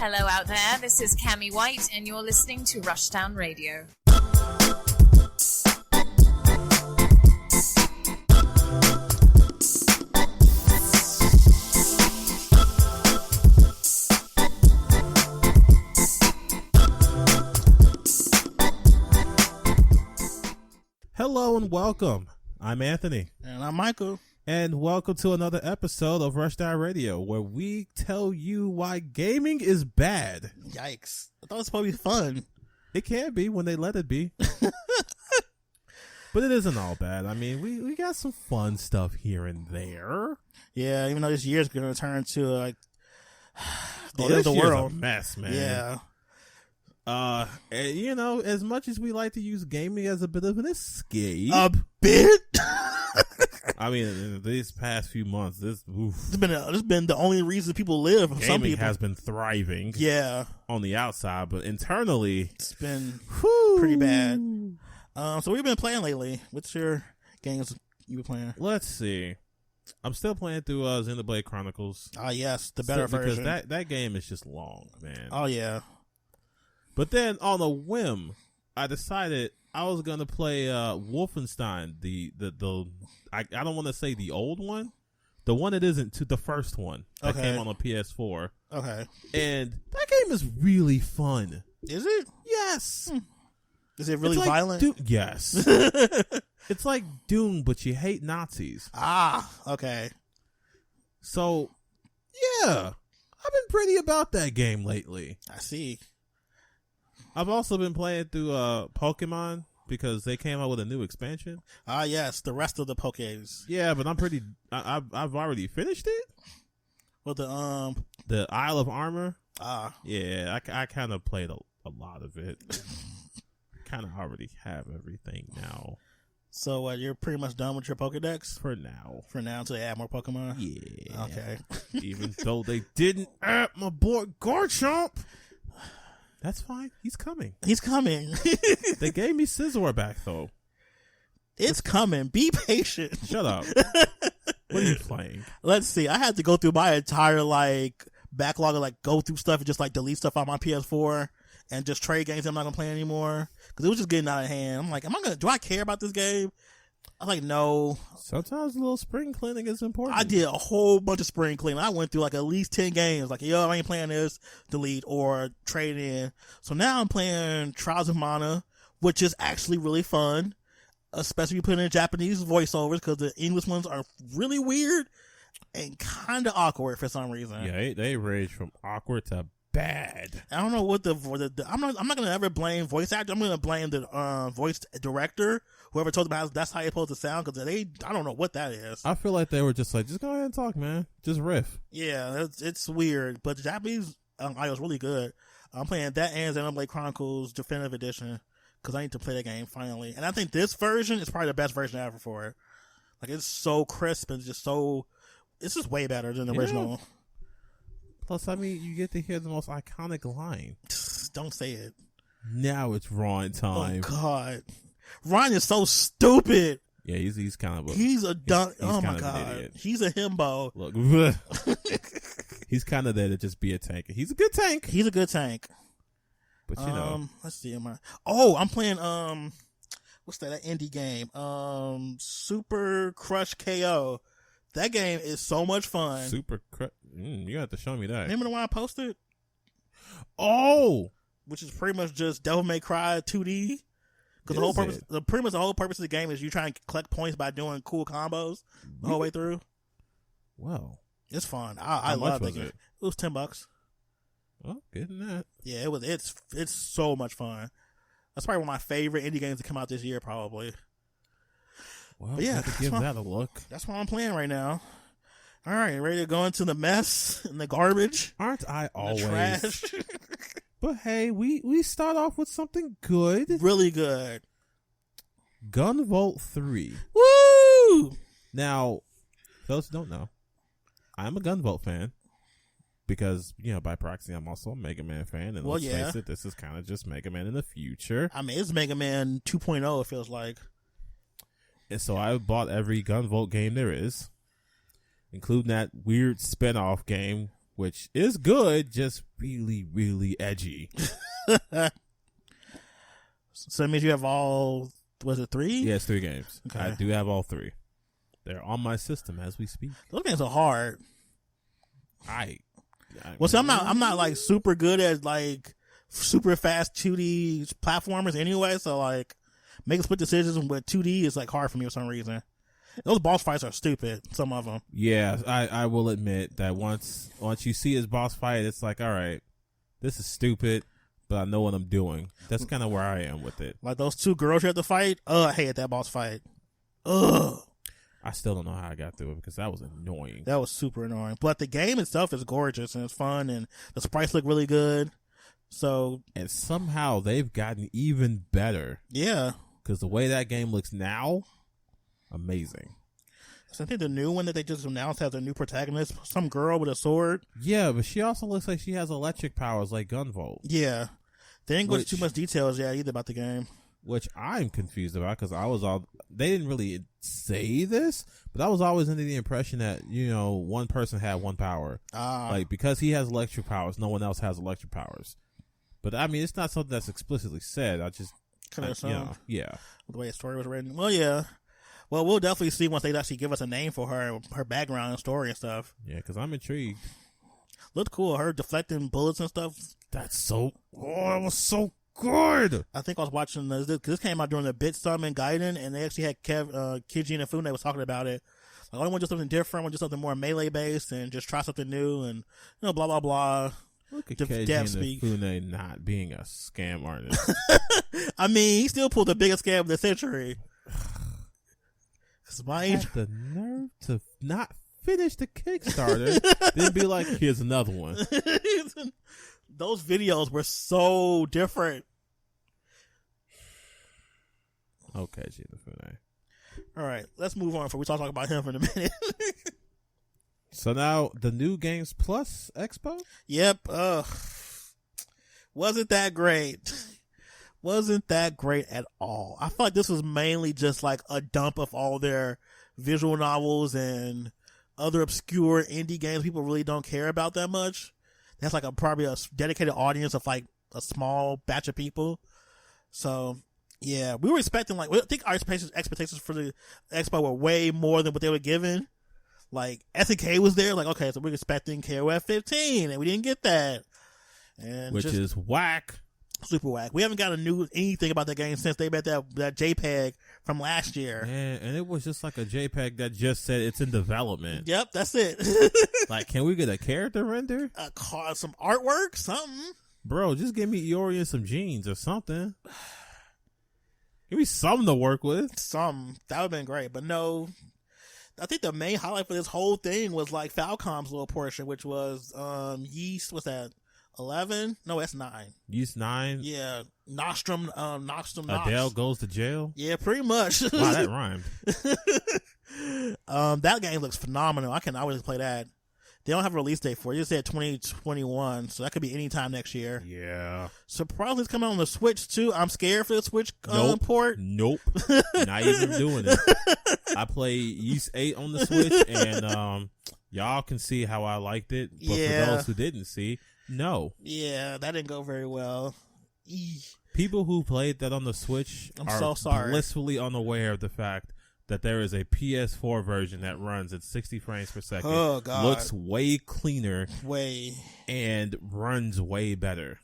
Hello out there, this is Cammie White and you're listening to Rushdown Radio. Hello and welcome. I'm Anthony. And I'm Michael. And welcome to another episode of Rushdown Radio, where we tell you why gaming is bad. Yikes. I thought it was supposed to be fun. It can be when they let it be. But it isn't all bad. I mean, we got some fun stuff here and there. Yeah, even though this year's going to turn to like the end this of the year's world. A mess, man. Yeah. And, you know, as much as we like to use gaming as a bit of an escape. A bit? I mean, in these past few months, this has been the only reason people live. Gaming some people has been thriving. Yeah. On the outside, but internally, it's been pretty bad. So we've been playing lately. What's your games you been playing? Let's see. I'm still playing through Xenoblade Chronicles. Ah, yes, the better version. Because that game is just long, man. Oh, yeah. But then, on a whim, I decided I was gonna play Wolfenstein. I don't want to say the old one, the one that isn't the first one that came on a PS4. Okay. And that game is really fun. Is it? Yes. Is it really violent? Yes. It's like Doom, but you hate Nazis. Ah, okay. So, yeah, I've been pretty about that game lately. I see. I've also been playing through Pokemon because they came out with a new expansion. Ah, yes, the rest of the Pokés. Yeah, but I've already finished it. With the Isle of Armor. Ah, yeah, I kind of played a lot of it. Kind of already have everything now. So you're pretty much done with your Pokedex? For now. For now, until they add more Pokemon? Yeah. Okay. Even though they didn't add my boy Garchomp. That's fine. He's coming. He's coming. They gave me Scizor back, though. It's coming. Be patient. Shut up. What are you playing? Let's see. I had to go through my entire, backlog of, go through stuff and just, delete stuff on my PS4 and just trade games I'm not going to play anymore. Because it was just getting out of hand. I'm like, do I care about this game? I'm like, no. Sometimes a little spring cleaning is important. I did a whole bunch of spring cleaning. I went through at least 10 games. I ain't playing this, delete or trade in. So now I'm playing Trials of Mana, which is actually really fun, especially putting in Japanese voiceovers because the English ones are really weird and kind of awkward for some reason. Yeah, they range from awkward to bad. I don't know what I'm not gonna ever blame voice actor. I'm gonna blame the voice director, whoever told them that's how it's supposed to sound, because I don't know what that is. I feel like they were just just go ahead and talk, man. Just riff. Yeah, it's weird, but the Japanese audio is really good. I'm playing that and Xenoblade Chronicles Definitive Edition because I need to play that game finally. And I think this version is probably the best version ever for it. It's so crisp and it's just way better than the original. Plus, I mean, you get to hear the most iconic line. Don't say it. Now it's Ron time. Oh, God. Ron is so stupid. Yeah, he's kind of he's a dumb. Oh, my God. He's a himbo. Look. He's kind of there to just be a tank. He's a good tank. He's a good tank. But, you know. Let's see. I'm playing, what's that indie game? Super Crush KO. That game is so much fun. Super Crush. You have to show me that. Remember the one I posted? Oh! Which is pretty much just Devil May Cry 2D. Because the whole purpose of the game is you try and collect points by doing cool combos the whole way through. Wow. It's fun. I love that game. It was $10. Oh, getting that. Yeah, it's so much fun. That's probably one of my favorite indie games to come out this year, probably. Well, yeah, have to give that a look. That's what I'm playing right now. All right, ready to go into the mess and the garbage? Aren't I always? The trash. But hey, we start off with something good. Really good. Gunvolt 3. Woo! Now, those who don't know, I'm a Gunvolt fan. Because, by proxy, I'm also a Mega Man fan. And let's face it, this is kind of just Mega Man in the future. I mean, it's Mega Man 2.0, it feels like. And so I bought every Gunvolt game there is, including that weird spin-off game which is good, just really, really edgy. So that means you have all, was it 3? Yeah, it's 3 games. Okay. I do have all 3. They're on my system as we speak. Those games are hard. Well, see, I'm not like super good at like super fast 2D platformers anyway. So like making split decisions with 2D is like hard for me for some reason. Those boss fights are stupid. Some of them. Yeah, I will admit that once you see his boss fight, it's like, all right, this is stupid, but I know what I'm doing. That's kind of where I am with it. Like those 2 girls you have to fight. I hated that boss fight. Ugh. I still don't know how I got through it because that was annoying. That was super annoying. But the game itself is gorgeous and it's fun and the sprites look really good. So, and somehow they've gotten even better. Yeah. Because the way that game looks now, amazing. So I think the new one that they just announced has a new protagonist, some girl with a sword. Yeah, but she also looks like she has electric powers like Gunvolt. Yeah. They didn't go into too much details yet either about the game. Which I'm confused about because they didn't really say this, but I was always under the impression that, one person had one power. Like, because he has electric powers, no one else has electric powers. But I mean, it's not something that's explicitly said. I just, yeah. The way the story was written. Well, yeah. Well, we'll definitely see once they actually give us a name for her background and story and stuff. Yeah, because I'm intrigued. Looked cool. Her deflecting bullets and stuff. That was so good. I think I was watching this came out during the Bit Summon Gaiden, and they actually had Kiji and Fune was talking about it. Like, I want to do something different, I want to do something more melee based, and just try something new, and blah blah blah. Look at Kiji and Fune not being a scam artist. I mean, he still pulled the biggest scam of the century. Had the nerve to not finish the Kickstarter, then be like, here's another one. Those videos were so different. Okay, Gina Fune. All right, let's move on before we talk about him for a minute. So now, the new Games Plus Expo? Yep. Wasn't that great. Wasn't that great at all. I feel like this was mainly just like a dump of all their visual novels and other obscure indie games people really don't care about that much. That's like probably a dedicated audience of like a small batch of people. So yeah, we were expecting I think our expectations for the expo were way more than what they were given. Like SNK was there, like, okay, so we're expecting KOF 15 and we didn't get that. And which is whack. Super whack. We haven't got anything about that game since they made that JPEG from last year. And it was just like a JPEG that just said it's in development. Yep, that's it. Like, can we get a character render? Some artwork, something. Bro, just give me Iori and some jeans or something. Give me something to work with. That would have been great, but no. I think the main highlight for this whole thing was like Falcom's little portion, which was Yeast. What's that? 11? No, that's 9. Yeast 9? Yeah. Nostrum. Adele goes to jail? Yeah, pretty much. Wow, that rhymed. That game looks phenomenal. I can always play that. They don't have a release date for it. You said 2021, so that could be any time next year. Yeah. Surprisingly, it's coming on the Switch too. I'm scared for the Switch port. Nope. Not even doing it. I played Yeast 8 on the Switch, and y'all can see how I liked it. But for those who didn't see, no. Yeah, that didn't go very well. People who played that on the Switch are so sorry. Blissfully unaware of the fact that there is a PS4 version that runs at 60 frames per second. Oh, God. Looks way cleaner. Way. And runs way better.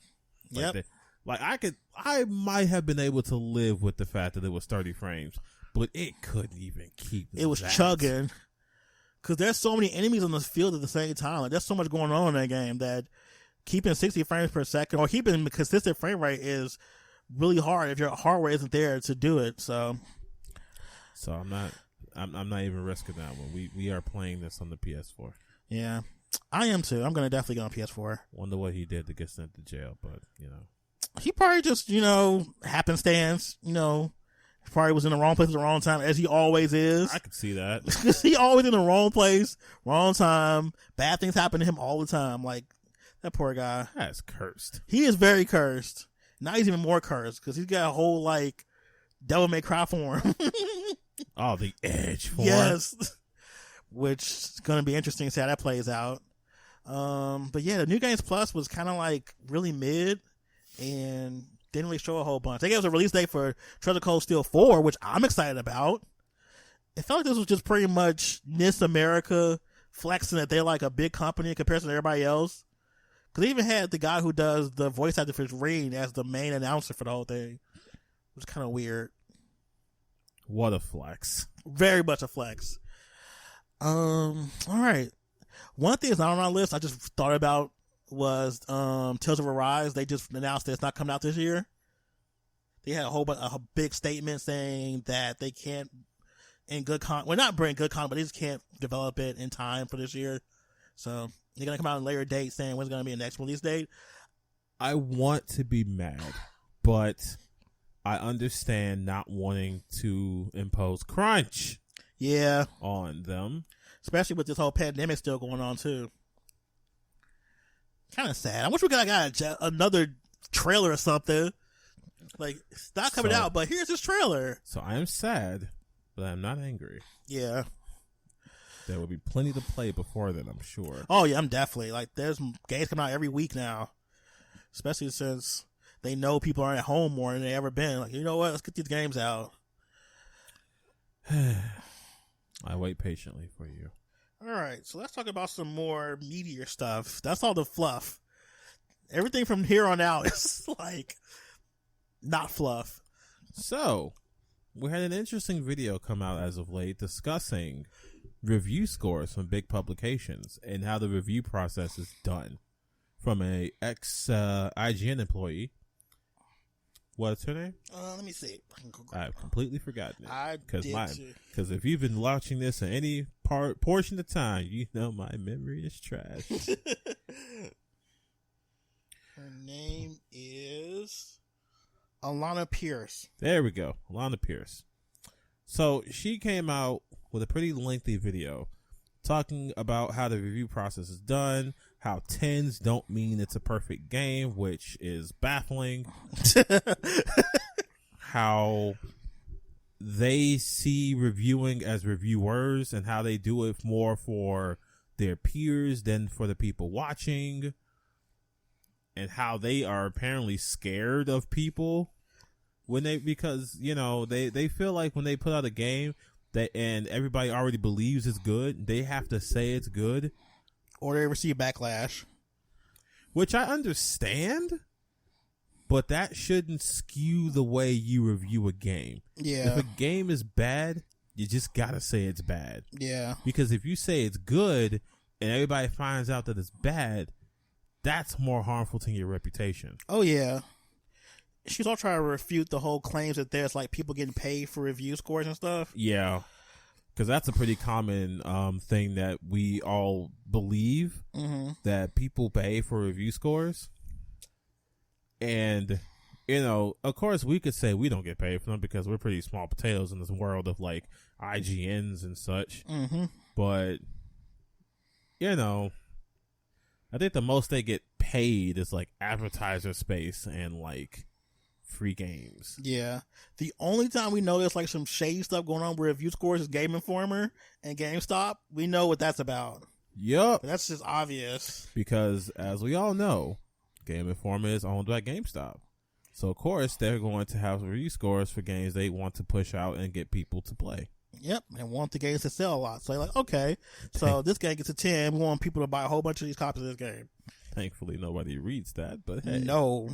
Yep. I might have been able to live with the fact that it was 30 frames, but it couldn't even keep it was chugging. Because there's so many enemies on the field at the same time. Like, there's so much going on in that game that keeping 60 frames per second or keeping a consistent frame rate is really hard if your hardware isn't there to do it. So I'm not even risking that one. We are playing this on the PS4. Yeah, I am too. I'm going to definitely get on PS4. Wonder what he did to get sent to jail, but he probably just happenstance. He probably was in the wrong place at the wrong time, as he always is. I could see that. He always in the wrong place, wrong time. Bad things happen to him all the time. Like, that poor guy. That's cursed. He is very cursed. Now he's even more cursed because he's got a whole Devil May Cry form. Oh, the Edge form. Yes. Which is going to be interesting to see how that plays out. But yeah, the New Games Plus was kind of like really mid and didn't really show a whole bunch. They gave us a release date for Treasure Coast Steel 4, which I'm excited about. It felt like this was just pretty much NIS America flexing that they're like a big company in comparison to everybody else. Because they even had the guy who does the voice actor for Ring as the main announcer for the whole thing. It was kind of weird. What a flex. Very much a flex. All right. One thing that's not on our list I just thought about was Tales of Arise. They just announced that it's not coming out this year. They had a big statement saying that they can't not bring good content, but they just can't develop it in time for this year. So they're going to come out and later date saying when's going to be the next release date. I want to be mad, but I understand not wanting to impose crunch on them. Especially with this whole pandemic still going on, too. Kind of sad. I wish we got another trailer or something. Like, it's not coming out, but here's this trailer. So I am sad, but I'm not angry. Yeah. There will be plenty to play before then, I'm sure. Oh, yeah, I'm definitely. Like, there's games coming out every week now. Especially since they know people aren't at home more than they ever been. Like, you know what? Let's get these games out. I wait patiently for you. All right, so let's talk about some more meatier stuff. That's all the fluff. Everything from here on out is like not fluff. So, we had an interesting video come out as of late discussing review scores from big publications and how the review process is done from a ex-IGN employee. What's her name? Let me see. I've completely forgotten it. I did too. Because if you've been watching this at any portion of time, you know my memory is trash. Her name is Alana Pierce. There we go. Alana Pierce. So she came out with a pretty lengthy video talking about how the review process is done, how 10s don't mean it's a perfect game, which is baffling. How they see reviewing as reviewers and how they do it more for their peers than for the people watching, and how they are apparently scared of people because they feel like when they put out a game and everybody already believes it's good, they have to say it's good. Or they receive backlash. Which I understand, but that shouldn't skew the way you review a game. Yeah. If a game is bad, you just gotta say it's bad. Yeah. Because if you say it's good and everybody finds out that it's bad, that's more harmful to your reputation. Oh, yeah. She's all trying to refute the whole claims that there's like people getting paid for review scores and stuff. Yeah. Because that's a pretty common thing that we all believe, that people pay for review scores. And, of course we could say we don't get paid for them because we're pretty small potatoes in this world of like IGNs and such. Mm-hmm. But, I think the most they get paid is like advertiser space and like free games. Yeah. The only time we know there's like some shady stuff going on with review scores is Game Informer and GameStop. We know what that's about. Yep. That's just obvious. Because as we all know, Game Informer is owned by GameStop. So of course they're going to have review scores for games they want to push out and get people to play. Yep, and want the games to sell a lot. So you're like, okay, so this game gets a 10. We want people to buy a whole bunch of these copies of this game. Thankfully, nobody reads that, but hey. No.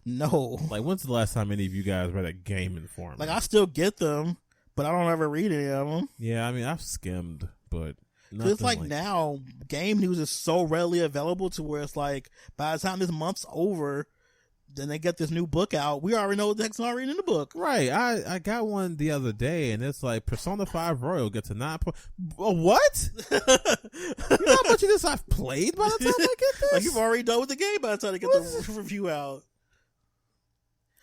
Like, when's the last time any of you guys read a Game Informer? Like, I still get them, but I don't ever read any of them. Yeah, I mean, I've skimmed, but nothing. It's like now, game news is so readily available to where it's like, by the time this month's over, then they get this new book out. We already know what the heck's not reading in the book. Right. I got one the other day, and it's like Persona 5 Royal gets a 9 point. What? You know how much of this I've played by the time I get this? Like, you've already done with the game by the time they get the review out.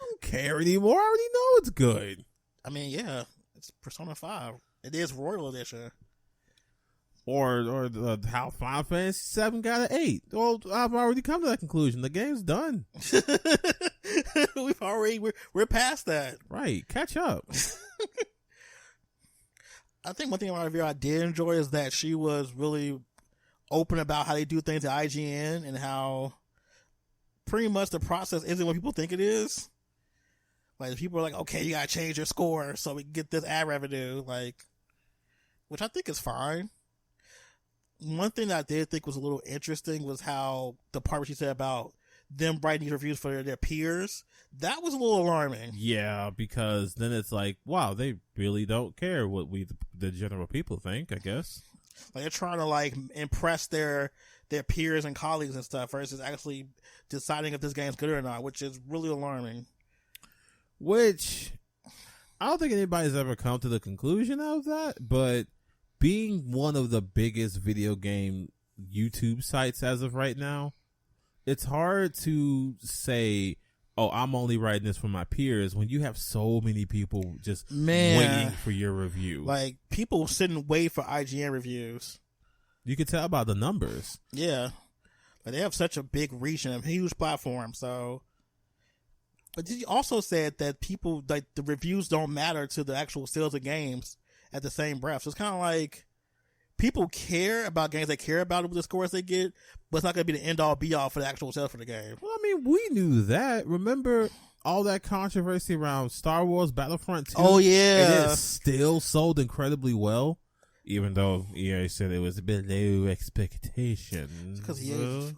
I don't care anymore. I already know it's good. I mean, yeah. It's Persona 5. It is Royal Edition. Or how Final Fantasy 7 got an 8. Well, I've already come to that conclusion. The game's done. We're past that. Right. Catch up. I think one thing about her review I did enjoy is that she was really open about how they do things at IGN and how pretty much the process isn't what people think it is. Like, people are like, okay, you gotta change your score so we can get this ad revenue, like, which I think is fine. One thing that I did think was a little interesting was how the part where she said about them writing these reviews for their peers. That was a little alarming. Yeah, because then it's like, wow, they really don't care what the general people think, I guess. Like, they're trying to, like, impress their peers and colleagues and stuff versus actually deciding if this game's good or not, which is really alarming. Which, I don't think anybody's ever come to the conclusion of that, but being one of the biggest video game YouTube sites as of right now, it's hard to say, oh, I'm only writing this for my peers when you have so many people just waiting for your review. Like, people sit and wait for IGN reviews. You can tell by the numbers. Yeah. Like, they have such a big reach and a huge platform, so. But you also said that people, like, the reviews don't matter to the actual sales of games at the same breath. So it's kind of like, people care about games, they care about the scores they get, but it's not going to be the end all be all for the actual sales for the game. Well, I mean, we knew that. Remember all that controversy around Star Wars Battlefront 2? Oh, yeah. And it still sold incredibly well, even though EA said it was a bit low expectations. Because EA,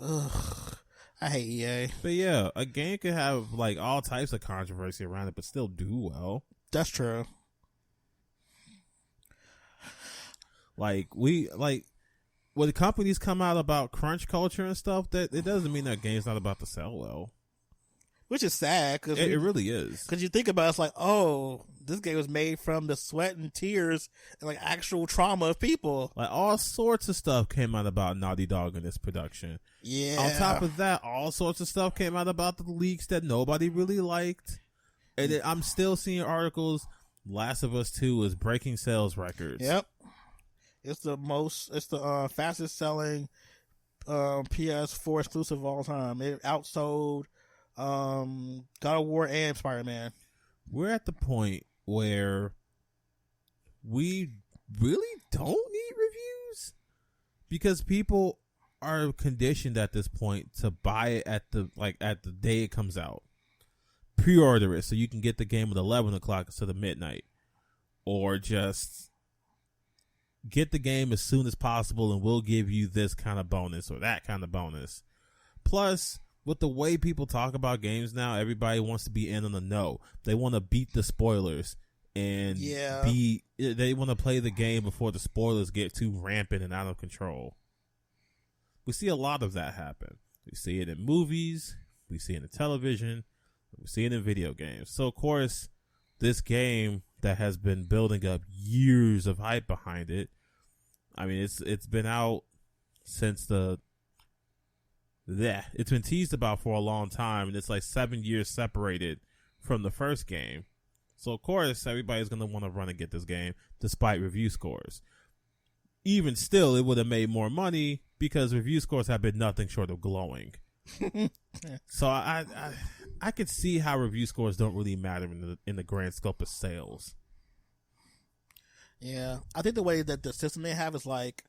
I hate EA. But yeah, a game could have like all types of controversy around it, but still do well. That's true. Like, when the companies come out about crunch culture and stuff, that it doesn't mean that game's not about to sell well. Which is sad. Cause it really is. Because you think about it, it's like, oh, this game was made from the sweat and tears and like actual trauma of people. Like, all sorts of stuff came out about Naughty Dog in this production. Yeah. On top of that, all sorts of stuff came out about the leaks that nobody really liked. And I'm still seeing articles, Last of Us 2 is breaking sales records. Yep. It's the fastest selling PS4 exclusive of all time. It outsold God of War and Spider-Man. We're at the point where we really don't need reviews because people are conditioned at this point to buy it at the day it comes out. Pre-order it so you can get the game at 11 o'clock instead of midnight, or just get the game as soon as possible and we'll give you this kind of bonus or that kind of bonus. Plus, with the way people talk about games now, everybody wants to be in on the know. They want to beat the spoilers and they want to play the game before the spoilers get too rampant and out of control. We see a lot of that happen. We see it in movies, we see it in television, we see it in video games. So, of course, this game that has been building up years of hype behind it. I mean, it's been out since it's been teased about for a long time, and it's like 7 years separated from the first game. So, of course, everybody's going to want to run and get this game despite review scores. Even still, it would have made more money because review scores have been nothing short of glowing. So I could see how review scores don't really matter in the grand scope of sales. Yeah, I think the way that the system they have is like,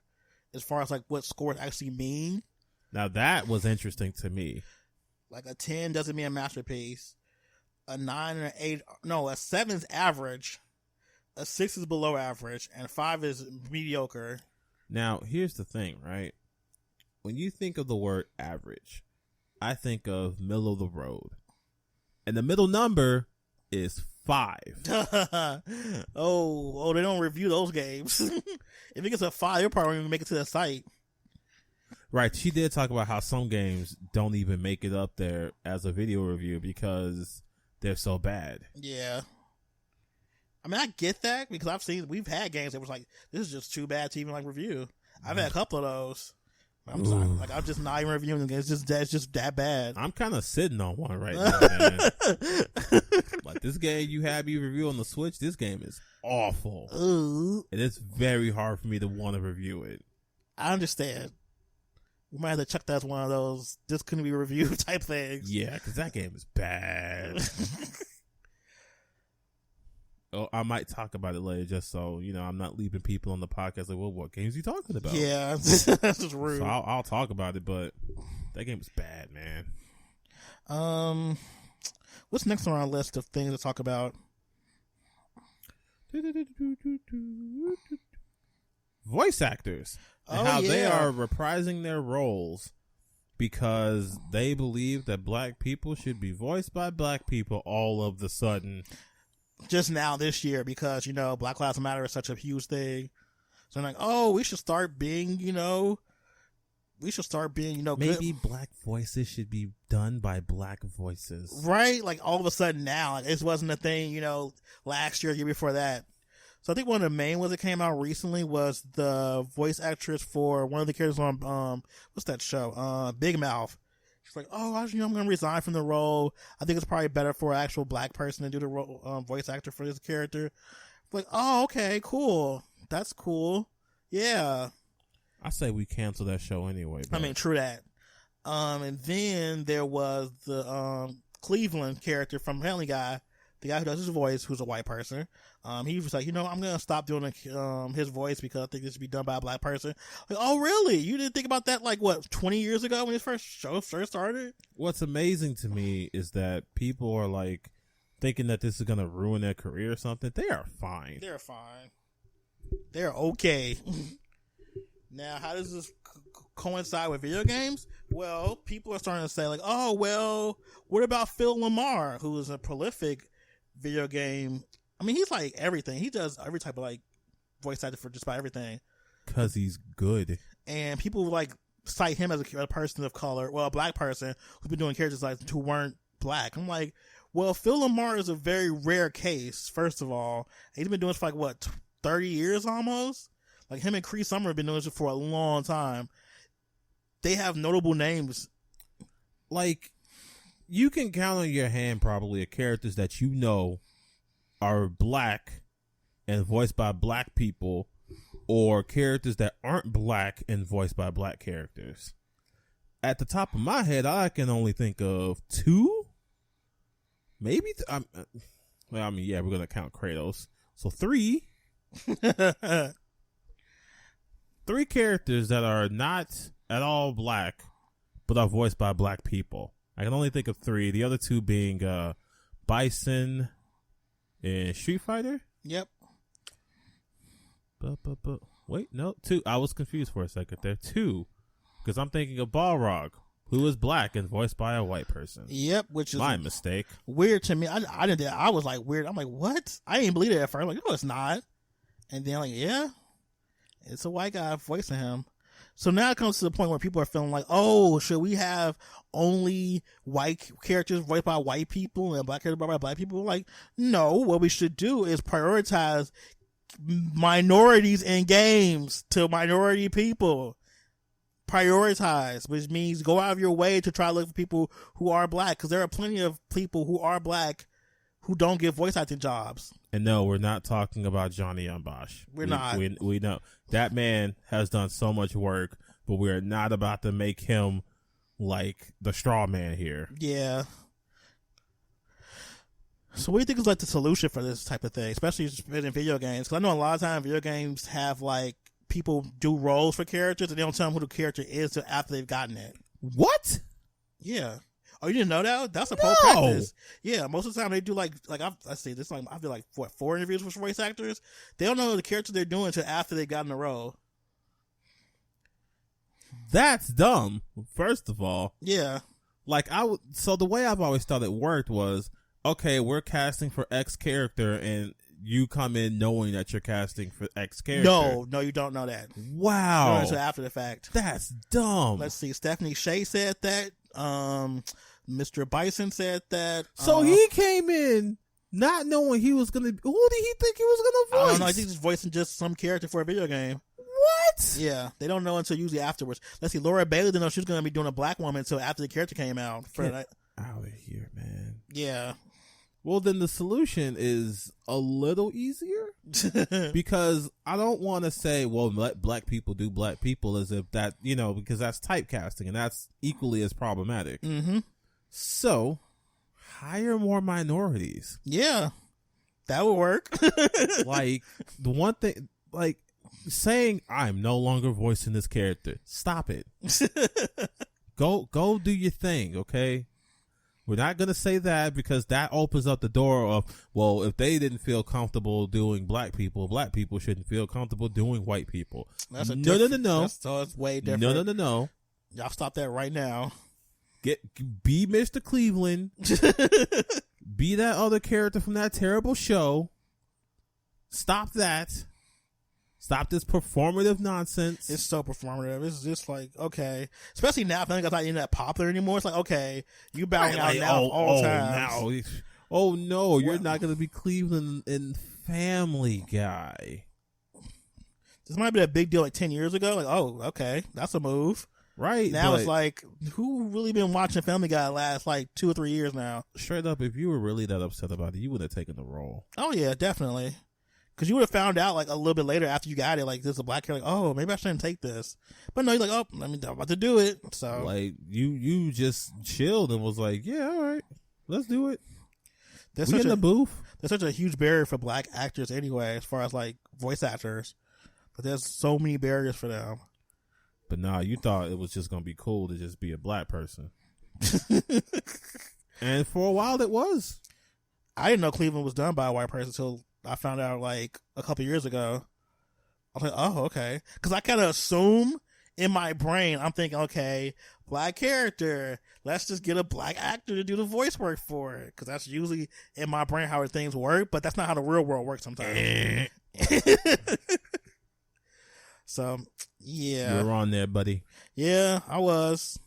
as far as like what scores actually mean. Now that was interesting to me. Like a 10 doesn't mean a masterpiece. A 9 and an 8, no, a 7 is average. A 6 is below average, and 5 is mediocre. Now here's the thing, right? When you think of the word average, I think of middle of the road. And the middle number is 5. Oh, they don't review those games. If it gets a 5, you'll probably even make it to the site. Right. She did talk about how some games don't even make it up there as a video review because they're so bad. Yeah. I mean, I get that because we've had games that was like, this is just too bad to even like review. I've had a couple of those. I'm sorry. Like, I'm just not even reviewing the game. It's just that bad. I'm kind of sitting on one right now, man. Like, this game you had me review on the Switch, this game is awful. Ooh. And it's very hard for me to want to review it. I understand. We might have to chuck that as one of those this couldn't be reviewed type things. Yeah, because that game is bad. I might talk about it later, just so I'm not leaving people on the podcast like, well, what games are you talking about? Yeah, that's just rude. So I'll talk about it, but that game was bad, man. What's next on our list of things to talk about? Voice actors and how they are reprising their roles because they believe that black people should be voiced by black people all of the sudden. Just now this year, because Black Lives Matter is such a huge thing. So I'm like, oh, we should start being good. Maybe black voices should be done by black voices, right? Like all of a sudden now, like, this wasn't a thing last year, year before that. So I think one of the main ones that came out recently was the voice actress for one of the characters on what's that show? Big Mouth. She's like, oh, I'm going to resign from the role. I think it's probably better for an actual black person to do the role, voice actor for this character. Like, oh, okay, cool. That's cool. Yeah. I say we cancel that show anyway. But... I mean, true that. And then there was the Cleveland character from Family Guy, the guy who does his voice, who's a white person. He was like, I'm going to stop doing his voice because I think this should be done by a black person. Like, oh, really? You didn't think about that 20 years ago when his first started? What's amazing to me is that people are like thinking that this is going to ruin their career or something. They are fine. They're fine. They're okay. Now, how does this coincide with video games? Well, people are starting to say like, oh, well, what about Phil Lamar, who is a prolific video game? I mean, he's like everything. He does every type of voice actor for just about everything. Cause he's good. And people cite him as a person of color, well, a black person who's been doing characters who weren't black. I'm like, well, Phil Lamar is a very rare case. First of all, he's been doing this for 30 years almost. Like him and Cree Summer have been doing this for a long time. They have notable names. Like, you can count on your hand probably of characters that are black and voiced by black people, or characters that aren't black and voiced by black characters. At the top of my head, I can only think of 2, maybe. We're gonna count Kratos, so 3. 3 characters that are not at all black, but are voiced by black people. I can only think of 3. The other 2 being Bison in Street Fighter. Yep. Wait, no, 2. I was confused for a second there. 2, because I'm thinking of Balrog, who is black and voiced by a white person. Yep, which is my mistake. Weird to me. I didn't. I was like weird. I'm like, what? I didn't believe it at first. I'm like, no, it's not. And then yeah, it's a white guy voicing him. So now it comes to the point where people are feeling like, oh, should we have only white characters voiced by white people and black characters voiced by black people? Like, no, what we should do is prioritize minorities in games to minority people. Prioritize, which means go out of your way to try to look for people who are black, because there are plenty of people who are black who don't get voice acting jobs. And no, we're not talking about Johnny Bosch. We're not. We know that man has done so much work, but we're not about to make him like the straw man here. Yeah. So what do you think is the solution for this type of thing, especially in video games? Because I know a lot of times video games have people do roles for characters and they don't tell them who the character is until after they've gotten it. What? Yeah. Oh, you didn't know that? That's a pro practice. Yeah, most of the time they do let's see, this I feel 4 interviews with voice actors. They don't know the character they're doing until after they've gotten the role. That's dumb. First of all, yeah. So the way I've always thought it worked was, okay, we're casting for X character, and you come in knowing that you're casting for X character. No, you don't know that. Wow. Until after the fact. That's dumb. Let's see. Stephanie Shea said that. Mr. Bison said that. So he came in not knowing he was going to... Who did he think he was going to voice? I don't know. I think he's voicing just some character for a video game. What? Yeah. They don't know until usually afterwards. Let's see. Laura Bailey didn't know she was going to be doing a black woman until after the character came out. Get out of here, man. Yeah. Well, then the solution is a little easier because I don't want to say, well, let black people do black people as if that, because that's typecasting and that's equally as problematic. Mm-hmm. So hire more minorities. Yeah. That would work. Like, the one thing, like, saying, I'm no longer voicing this character. Stop it. Go do your thing, okay? We're not going to say that because that opens up the door of, well, if they didn't feel comfortable doing black people shouldn't feel comfortable doing white people. That's a No. So it's way different. No. Y'all stop that right now. Be Mr. Cleveland. Be that other character from that terrible show. Stop that. Stop this performative nonsense. It's so performative. It's just like, okay. Especially now, Family Guy's not even that popular anymore. It's like, okay, you bowing out now all times. No, you're not going to be Cleveland in Family Guy. This might be a big deal like 10 years ago. Like, oh, okay, that's a move. Right. Now it's like, who really been watching Family Guy last like 2 or 3 years now? Straight up, if you were really that upset about it, you would have taken the role. Oh, yeah, definitely. Because you would have found out like a little bit later after you got it, like, there's a black character, like, oh, maybe I shouldn't take this. But no, you're like, oh, I'm about to do it. So, like, you just chilled and was like, yeah, all right, let's do it. We in the booth. There's such a huge barrier for black actors anyway, as far as like voice actors. But there's so many barriers for them. But nah, you thought it was just going to be cool to just be a black person. And for a while it was. I didn't know Cleveland was done by a white person until I found out like a couple years ago. I was like, oh, okay. Because I kind of assume in my brain, I'm thinking, okay, black character. Let's just get a black actor to do the voice work for it. Because that's usually in my brain how things work. But that's not how the real world works sometimes. So, yeah. You were on there, buddy. Yeah, I was.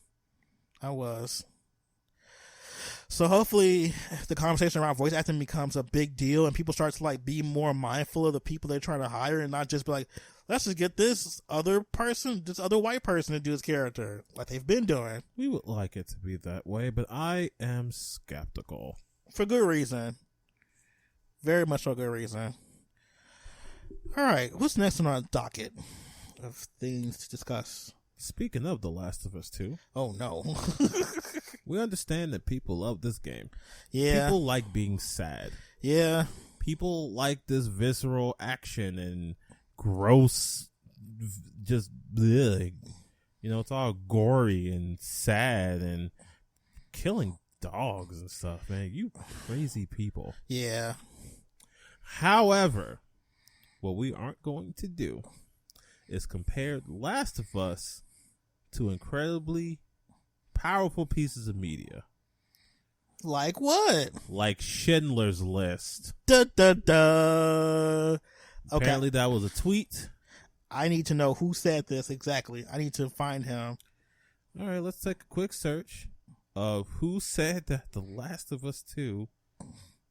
So hopefully the conversation around voice acting becomes a big deal and people start to like be more mindful of the people they're trying to hire and not just be like, let's just get this other white person to do his character like they've been doing. We would like it to be that way, but I am skeptical. For good reason. Very much for good reason. All right, what's next on our docket of things to discuss? Speaking of The Last of Us 2. Oh, no. We understand that people love this game. Yeah. People like being sad. Yeah. People like this visceral action and gross, just, bleh. You know, it's all gory and sad and killing dogs and stuff, man. You crazy people. Yeah. However, what we aren't going to do is compare The Last of Us to incredibly powerful pieces of media. Like what? Like Schindler's List. Da, da, da. Okay. Apparently that was a tweet. I need to know who said this exactly. I need to find him. All right, let's take a quick search of who said that The Last of Us 2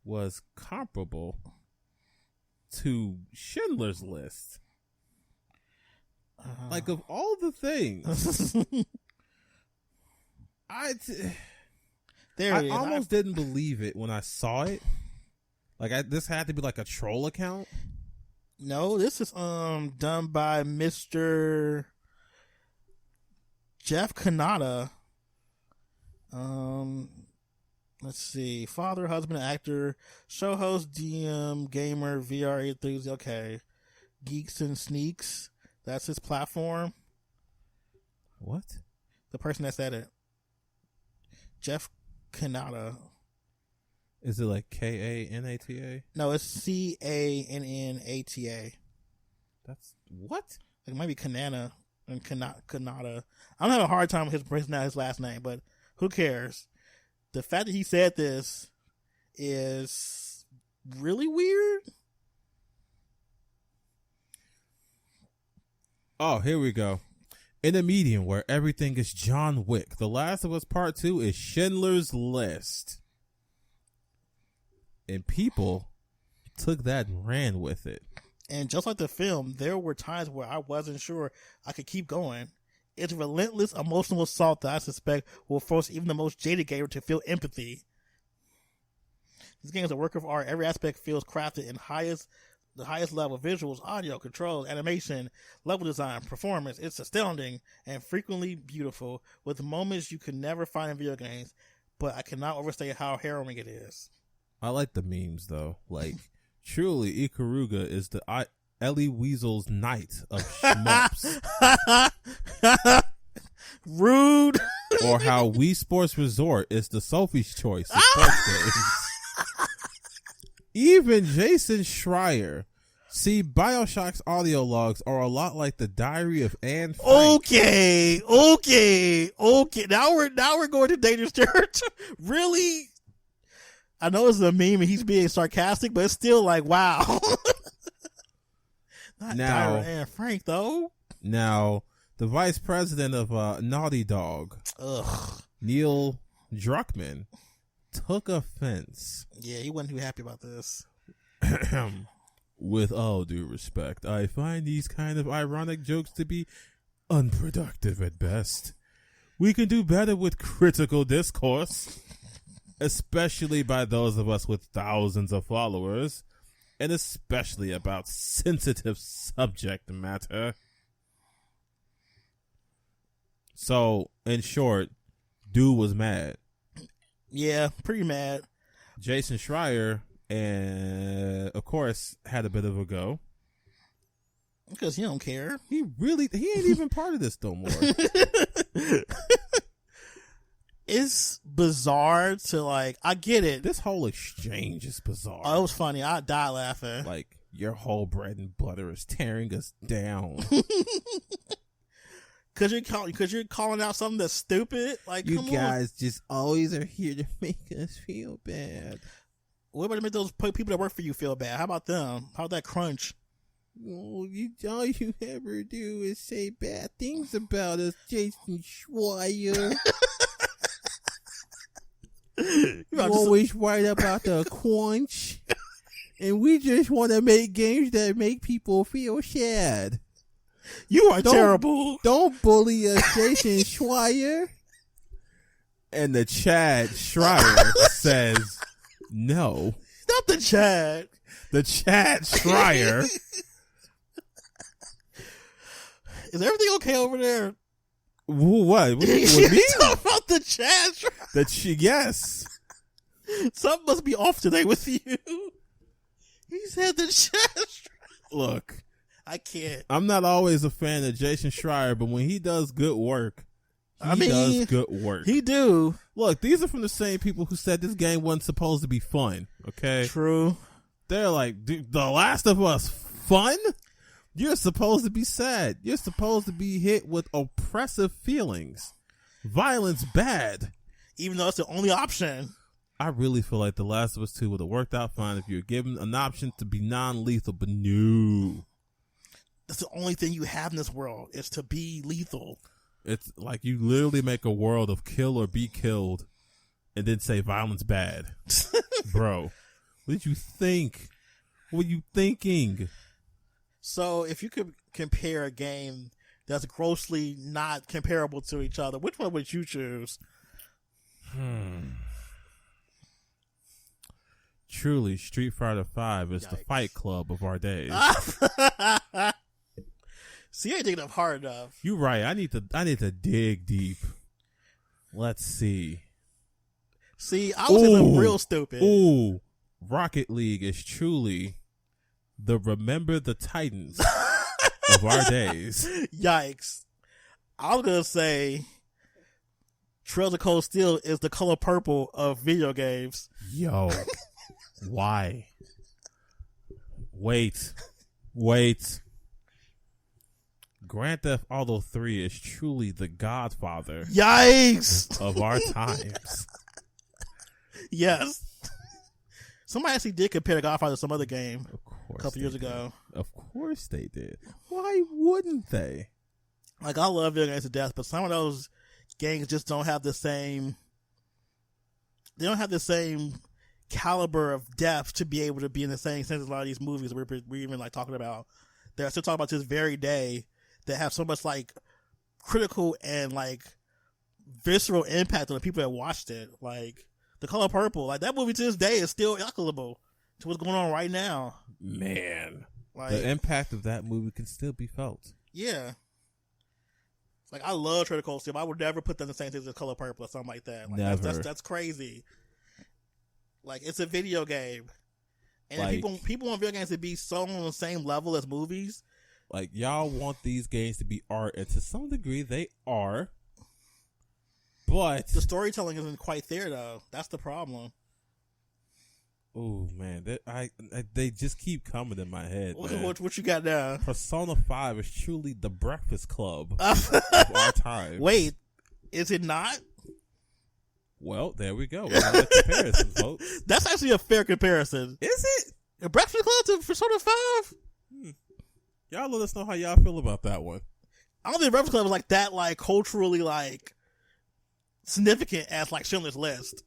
was comparable to Schindler's List. Like, of all the things, I almost didn't believe it when I saw it. Like, this had to be like a troll account. No, this is done by Mr. Jeff Kanata. Let's see. Father, husband, actor, show host, DM, gamer, VR enthusiast. Okay. Geeks and Sneaks. That's his platform. What? The person that said it. Jeff Kanata. Is it like Kanata? No, it's Cannata. That's what? It might be Kanana and Kanata. I'm having a hard time with his last name, but who cares? The fact that he said this is really weird. Oh, here we go. In a medium where everything is John Wick, The Last of Us Part 2 is Schindler's List. And people took that and ran with it. And just like the film, there were times where I wasn't sure I could keep going. It's relentless emotional assault that I suspect will force even the most jaded gamer to feel empathy. This game is a work of art. Every aspect feels crafted in the highest level: visuals, audio, controls, animation, level design, performance. It's astounding and frequently beautiful, with moments you could never find in video games, but I cannot overstate how harrowing it is. I like the memes, though. Like, Truly, Ikaruga is the Ellie Weasel's night of shmups. Rude. Or how Wii Sports Resort is the Sophie's choice of sports games. Even Jason Schreier. See, BioShock's audio logs are a lot like the Diary of Anne Frank. Okay. Now we're going to dangerous territory. Really? I know it's a meme and he's being sarcastic, but it's still like, wow. Not Diary of Anne Frank, though. Now, the vice president of Naughty Dog, Neil Druckmann, took offense. Yeah, he wasn't too happy about this. With all due respect, I find these kind of ironic jokes to be unproductive at best. We can do better with critical discourse, especially by those of us with thousands of followers, and especially about sensitive subject matter. So, in short, dude was mad. Yeah, pretty mad. Jason Schreier, and of course, had a bit of a go. Because he don't care. He ain't even part of this no more. It's bizarre to like, I get it. This whole exchange is bizarre. Oh, it was funny. I died laughing. Like, your whole bread and butter is tearing us down. Cause you're calling out something that's stupid. Like, you come guys just always are here to make us feel bad. What about to make those people that work for you feel bad? How about them? How about that crunch? Well, all you ever do is say bad things about us, Jason Schreier. You always write about the crunch, and we just want to make games that make people feel sad. You are terrible. Don't bully us, Jason Schreier. And the Chad Schreier says, no. Not the Chad. The Chad Schreier. Is everything okay over there? What? With me? Talk about the Chad Schreier. Yes. Something must be off today with you. He said the Chad Schreier. Look. I can't. I'm not always a fan of Jason Schreier, but when he does good work, he does good work. He do. Look, these are from the same people who said this game wasn't supposed to be fun, okay? True. They're like, The Last of Us, fun? You're supposed to be sad. You're supposed to be hit with oppressive feelings. Violence bad. Even though it's the only option. I really feel like The Last of Us 2 would have worked out fine if you were given an option to be non-lethal, but no. That's the only thing you have in this world is to be lethal. It's like you literally make a world of kill or be killed and then say violence bad. Bro, what did you think? What were you thinking? So if you could compare a game that's grossly not comparable to each other, which one would you choose? Truly, Street Fighter V is the Fight Club of our days. See, I ain't digging up hard enough. You're right. I need to dig deep. Let's see. See, I was thinking real stupid. Ooh, Rocket League is truly the Remember the Titans of our days. Yikes. I was gonna say Trails of Cold Steel is the color purple of video games. Yo. Why? Wait. Grand Theft Auto 3 is truly the godfather. Yikes! Of our times. Yes. Somebody actually did compare the Godfather to some other game a couple years ago. Of course they did. Why wouldn't they? Like, I love video games to death, but some of those games just don't have the same. They don't have the same caliber of depth to be able to be in the same sense as a lot of these movies we're even like talking about. They're still talking about to this very day that have so much like critical and like visceral impact on the people that watched it. Like The Color Purple, like that movie to this day is still applicable to what's going on right now. Man, like the impact of that movie can still be felt. Yeah. Like, I love Trader Cold Steel, but I would never put them in the same thing as Color Purple or something like that. Like, never. That's crazy. Like, it's a video game. And Like, people want video games to be so on the same level as movies. Like, y'all want these games to be art, and to some degree they are. But the storytelling isn't quite there, though. That's the problem. Oh man, they just keep coming in my head. What you got now? Persona 5 is truly the Breakfast Club of our time. Wait, is it not? Well, there we go. We got a comparison, folks. That's actually a fair comparison. Is it? A Breakfast Club to Persona 5? Y'all let us know how y'all feel about that one. I don't think Breakfast Club was like that, like culturally, like significant as like Schindler's List.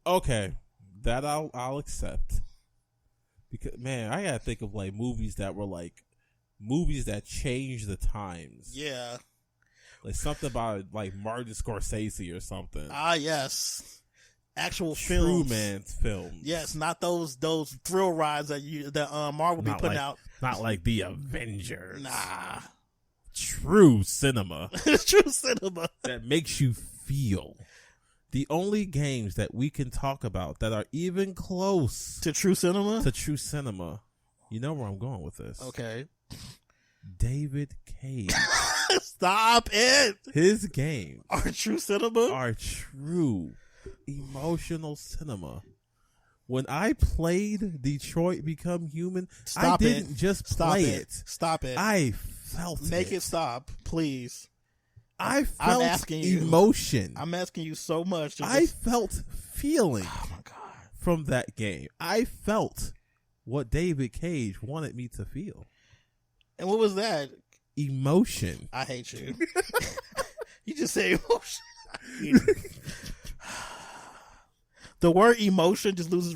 Okay, that I'll accept. Because man, I gotta think of like movies that were like movies that changed the times. Yeah, like something about like Martin Scorsese or something. Ah, yes, actual True films. man's films. Yes, not those thrill rides that Marvel be putting out. Not like the Avengers. Nah, true cinema. True cinema that makes you feel. The only games that we can talk about that are even close to true cinema. You know where I'm going with this. Okay. David Cage. Stop it. His games are true cinema. Are true emotional cinema. When I played Detroit Become Human, I didn't just play it. Stop it. I felt it. Make it stop, please. I felt emotion. I'm asking you so much. I felt feeling oh my God. From that game. I felt what David Cage wanted me to feel. And what was that? Emotion. I hate you. You just say emotion. The word emotion just loses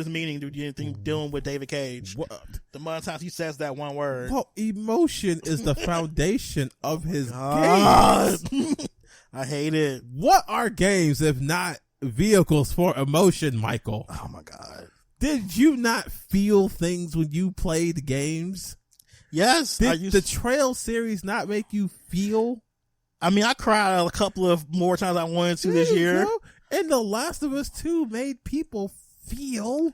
meaning to anything dealing with David Cage. What? The amount of times he says that one word. Well, emotion is the foundation of his games. I hate it. What are games if not vehicles for emotion, Michael? Oh my God. Did you not feel things when you played games? Yes. Did the Trail series not make you feel? I mean, I cried a couple of more times I wanted to this year. Go. And The Last of Us 2 made people feel.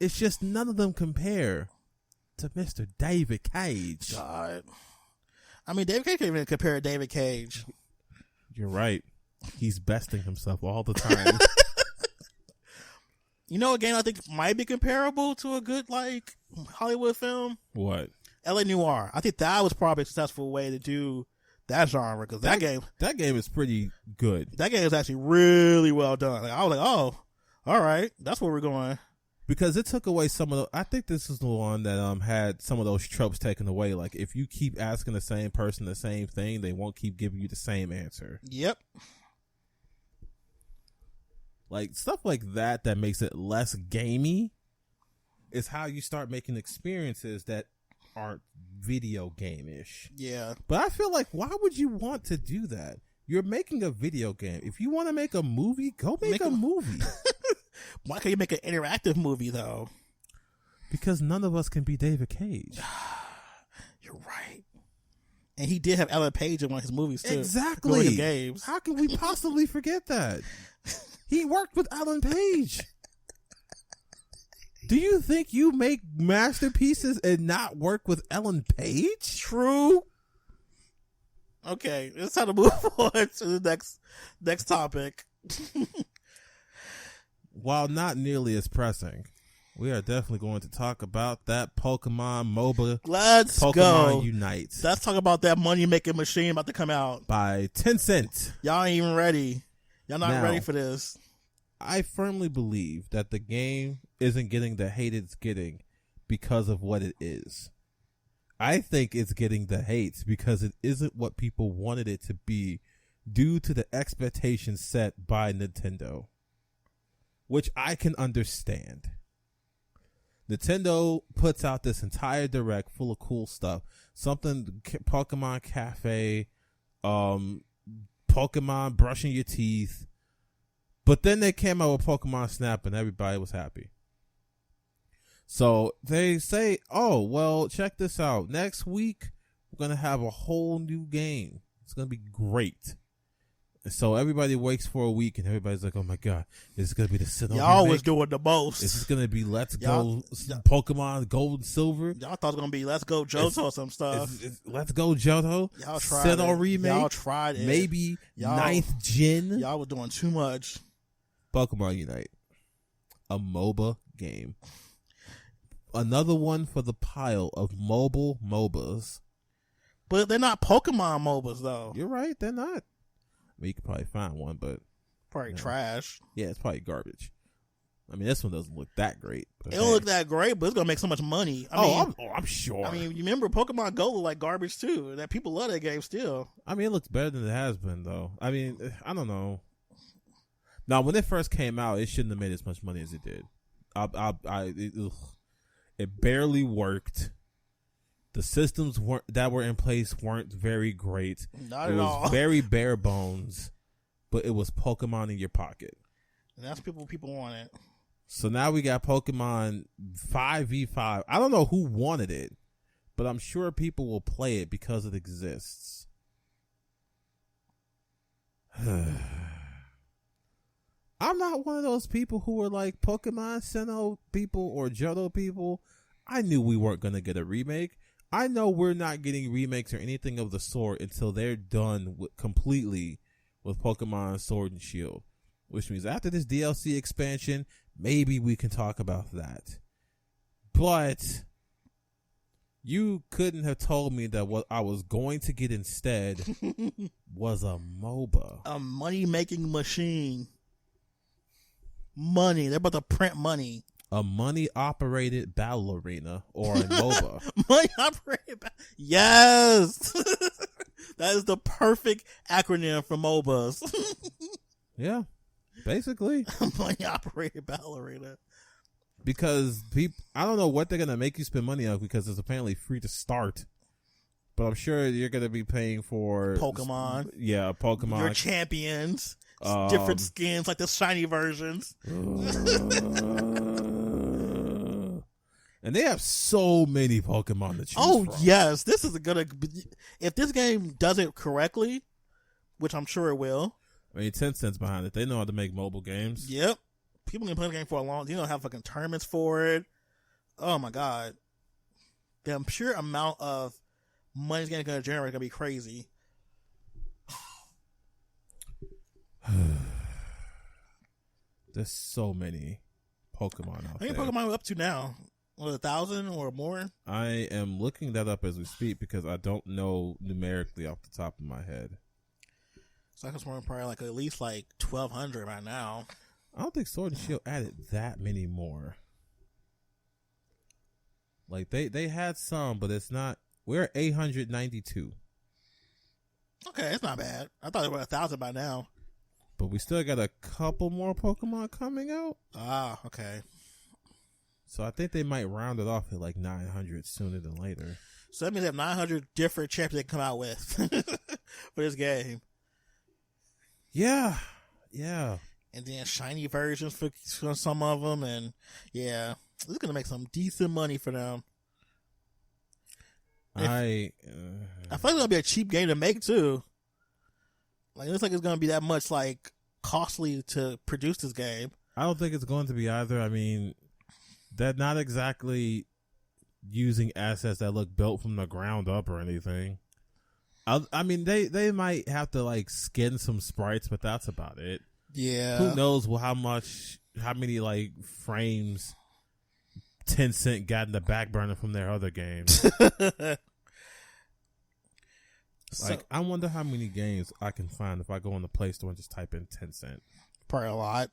It's just none of them compare to Mr. David Cage. God. I mean, David Cage can't even compare to David Cage. You're right. He's besting himself all the time. You know a game I think might be comparable to a good, like, Hollywood film? What? L.A. Noire. I think that was probably a successful way to do that genre, because that game is pretty good. That game is actually really well done. Like, I was like, oh, all right, that's where we're going. Because it took away some of the. I think this is the one that had some of those tropes taken away. Like, if you keep asking the same person the same thing, they won't keep giving you the same answer. Yep. Like stuff like that makes it less gamey is how you start making experiences that aren't video game-ish. Yeah. But I feel like, why would you want to do that? You're making a video game. If you want to make a movie, go make a movie. Why can't you make an interactive movie, though? Because none of us can be David Cage. You're right. And he did have Ellen Page in one of his movies, too. Exactly. Games. How can we possibly forget that? He worked with Ellen Page. Do you think you make masterpieces and not work with Ellen Page? True. Okay, it's time to move on to the next topic. While not nearly as pressing, we are definitely going to talk about that Pokemon MOBA. Let's Pokemon go. Unite. Let's talk about that money-making machine about to come out. By Tencent. Y'all ain't even ready. Y'all not ready for this. I firmly believe that the game isn't getting the hate it's getting because of what it is. I think it's getting the hate because it isn't what people wanted it to be due to the expectations set by Nintendo, which I can understand. Nintendo puts out this entire direct full of cool stuff. Something Pokemon Cafe, Pokemon brushing your teeth. But then they came out with Pokemon Snap and everybody was happy. So they say, oh, well, check this out. Next week, we're going to have a whole new game. It's going to be great. So everybody waits for a week, and everybody's like, "Oh my god, is this gonna be the Sinnoh Y'all remake? was doing the most. Is this gonna be Let's Y'all- Go Pokemon Gold and Silver? Y'all thought it was gonna be Let's Go Johto or some stuff. Let's Go Johto? Y'all tried Sinnoh it. remake? Y'all tried it. Maybe Y'all- 9th gen? Y'all was doing too much. Pokemon Unite, a MOBA game. Another one for the pile of mobile MOBAs. But they're not Pokemon MOBAs though. You're right, they're not. I mean, you could probably find one, but Probably trash. yeah, it's probably garbage. I mean, this one doesn't look that great. It don't look that great, but it's gonna make so much money. I'm sure. I mean, you remember Pokemon Go looked like garbage too. That people love that game still. I mean, it looks better than it has been, though. I mean, I don't know. Now, when it first came out, it shouldn't have made as much money as it did. It barely worked. The systems that were in place weren't very great. Not at all. It was very bare bones, but it was Pokemon in your pocket. And that's people want it. So now we got Pokemon 5v5. I don't know who wanted it, but I'm sure people will play it because it exists. I'm not one of those people who are like Pokemon Sinnoh people or Johto people. I knew we weren't going to get a remake. I know we're not getting remakes or anything of the sort until they're done completely with Pokemon Sword and Shield, which means after this DLC expansion, maybe we can talk about that. But you couldn't have told me that what I was going to get instead was a MOBA. A money-making machine. Money. They're about to print money. A money-operated battle arena or a MOBA. Money-operated yes! That is the perfect acronym for MOBAs. Yeah, basically. Money-operated battle arena. Because I don't know what they're going to make you spend money on because it's apparently free to start. But I'm sure you're going to be paying for Pokemon. Yeah, Pokemon. Your champions. Different skins, like the shiny versions. And they have so many Pokemon to choose from. Yes. This is if this game does it correctly, which I'm sure it will. I mean, Tencent's behind it. They know how to make mobile games. Yep. People can play the game for a long time. You don't have fucking tournaments for it. Oh my god. The pure amount of money it's going to generate is going to be crazy. There's so many Pokemon out How many there. Pokemon are we up to now? 1,000 or more? I am looking that up as we speak because I don't know numerically off the top of my head. So I can swear probably like at least like 1,200 right now. I don't think Sword and Shield added that many more. Like they had some, but it's not. We're at 892. Okay, it's not bad. I thought it was 1,000 by now. But we still got a couple more Pokemon coming out. Ah, okay. So I think they might round it off at like 900 sooner than later. So that means they have 900 different champions they can come out with for this game. Yeah. Yeah. And then shiny versions for some of them. And yeah, this is going to make some decent money for them. I feel like it's going to be a cheap game to make too. Like, it looks like it's going to be that much like costly to produce this game. I don't think it's going to be either. I mean, they're not exactly using assets that look built from the ground up or anything. I mean, they might have to like skin some sprites, but that's about it. Yeah. Who knows how many like frames Tencent got in the back burner from their other games. Like, I wonder how many games I can find if I go on the Play Store and just type in Tencent. Probably a lot.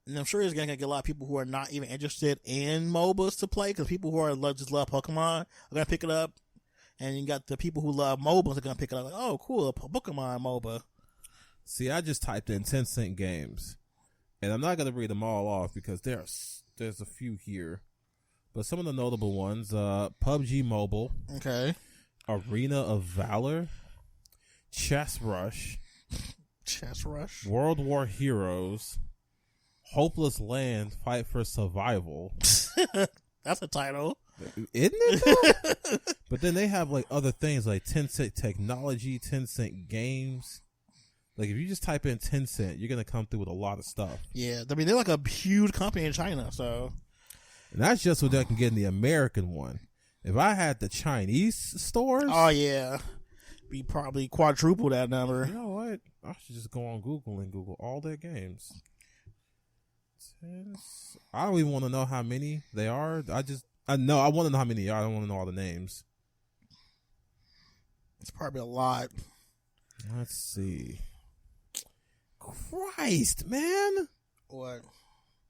And I'm sure it's going to get a lot of people who are not even interested in MOBAs to play, because people who are just love Pokemon are going to pick it up. And you got the people who love MOBAs are going to pick it up. Like, oh, cool, a Pokemon MOBA. See, I just typed in Tencent games. And I'm not going to read them all off because there's a few here. But some of the notable ones, PUBG Mobile. Okay. Arena of Valor, Chess Rush, World War Heroes, Hopeless Land, Fight for Survival. That's a title. Isn't it? But then they have like other things like Tencent Technology, Tencent Games. Like, if you just type in Tencent, you're going to come through with a lot of stuff. Yeah. I mean, they're like a huge company in China, so. And that's just what they can get in the American one. If I had the Chinese stores. Oh, yeah. Be probably quadruple that number. You know what? I should just go on Google and Google all their games. I don't even want to know how many they are. I want to know how many they are. I don't want to know all the names. It's probably a lot. Let's see. Christ, man. What?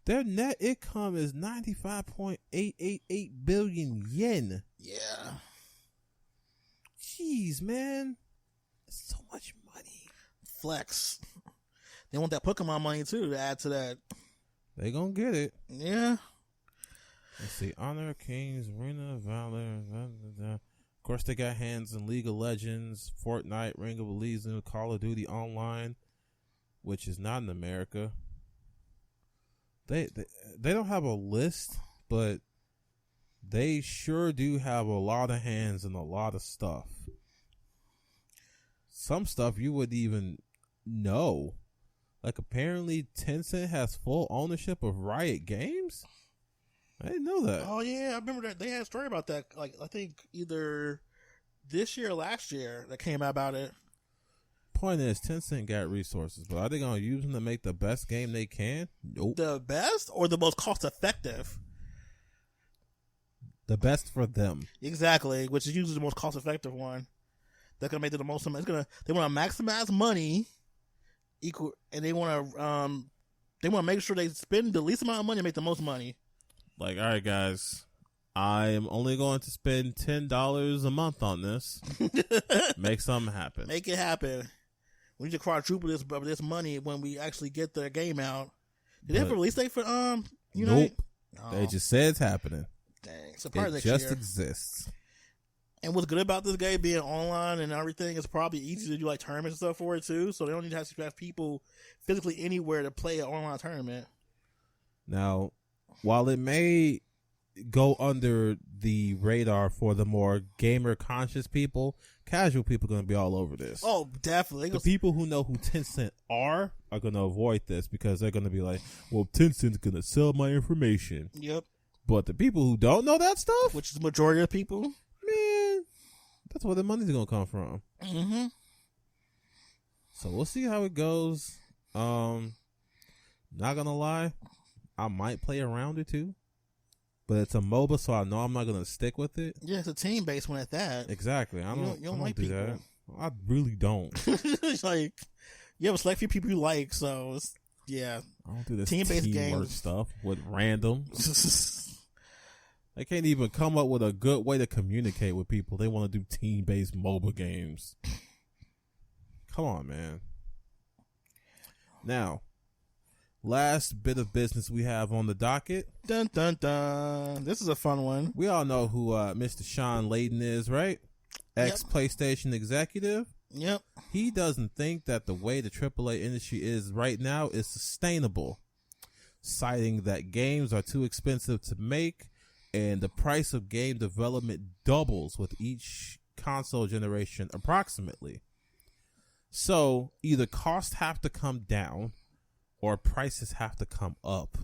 Their net income is 95.888 billion yen. Yeah. Jeez, man. That's so much money. Flex. They want that Pokemon money, too, to add to that. They gonna get it. Yeah. Let's see. Honor Kings, Arena, Valor. Of course, they got hands in League of Legends, Fortnite, Ring of Elysium, Call of Duty Online, which is not in America. They don't have a list, but they sure do have a lot of hands in a lot of stuff. Some stuff you wouldn't even know. Like, apparently Tencent has full ownership of Riot Games? I didn't know that. Oh, yeah. I remember that. They had a story about that. Like, I think either this year or last year that came out about it. Point is, Tencent got resources, but are they going to use them to make the best game they can? Nope. The best or the most cost effective? The best for them. Exactly, which is usually the most cost effective one. They're going to make it the most. They want to maximize money, and they want to make sure they spend the least amount of money and make the most money. Like, all right, guys, I am only going to spend $10 a month on this. Make something happen. Make it happen. We need to quadruple this money when we actually get the game out. Did they have a release date for Unite? Nope. Oh. They just said it's happening. Dang. So probably it just exists. And what's good about this game being online and everything is probably easy to do like tournaments and stuff for it too. So they don't need to have people physically anywhere to play an online tournament. Now, while it may go under the radar for the more gamer conscious people, casual people are going to be all over this. Oh, definitely. The people who know who Tencent are going to avoid this because they're going to be like, well, Tencent's going to sell my information. Yep. But the people who don't know that stuff, which is the majority of people, man, that's where the money's going to come from. Mm-hmm. So we'll see how it goes. Not going to lie, I might play around it too. But it's a MOBA, so I know I'm not going to stick with it. Yeah, it's a team-based one at that. Exactly. I don't like do people. that. I really don't. It's like, you have a select few people you like, so it's, yeah. I don't do this team-based teamwork games stuff with random. They can't even come up with a good way to communicate with people. They want to do team-based MOBA games. Come on, man. Now, last bit of business we have on the docket. Dun, dun, dun. This is a fun one. We all know who Mr. Sean Layden is, right? Ex-PlayStation executive. Yep. He doesn't think that the way the AAA industry is right now is sustainable, citing that games are too expensive to make and the price of game development doubles with each console generation approximately. So either costs have to come down or prices have to come up.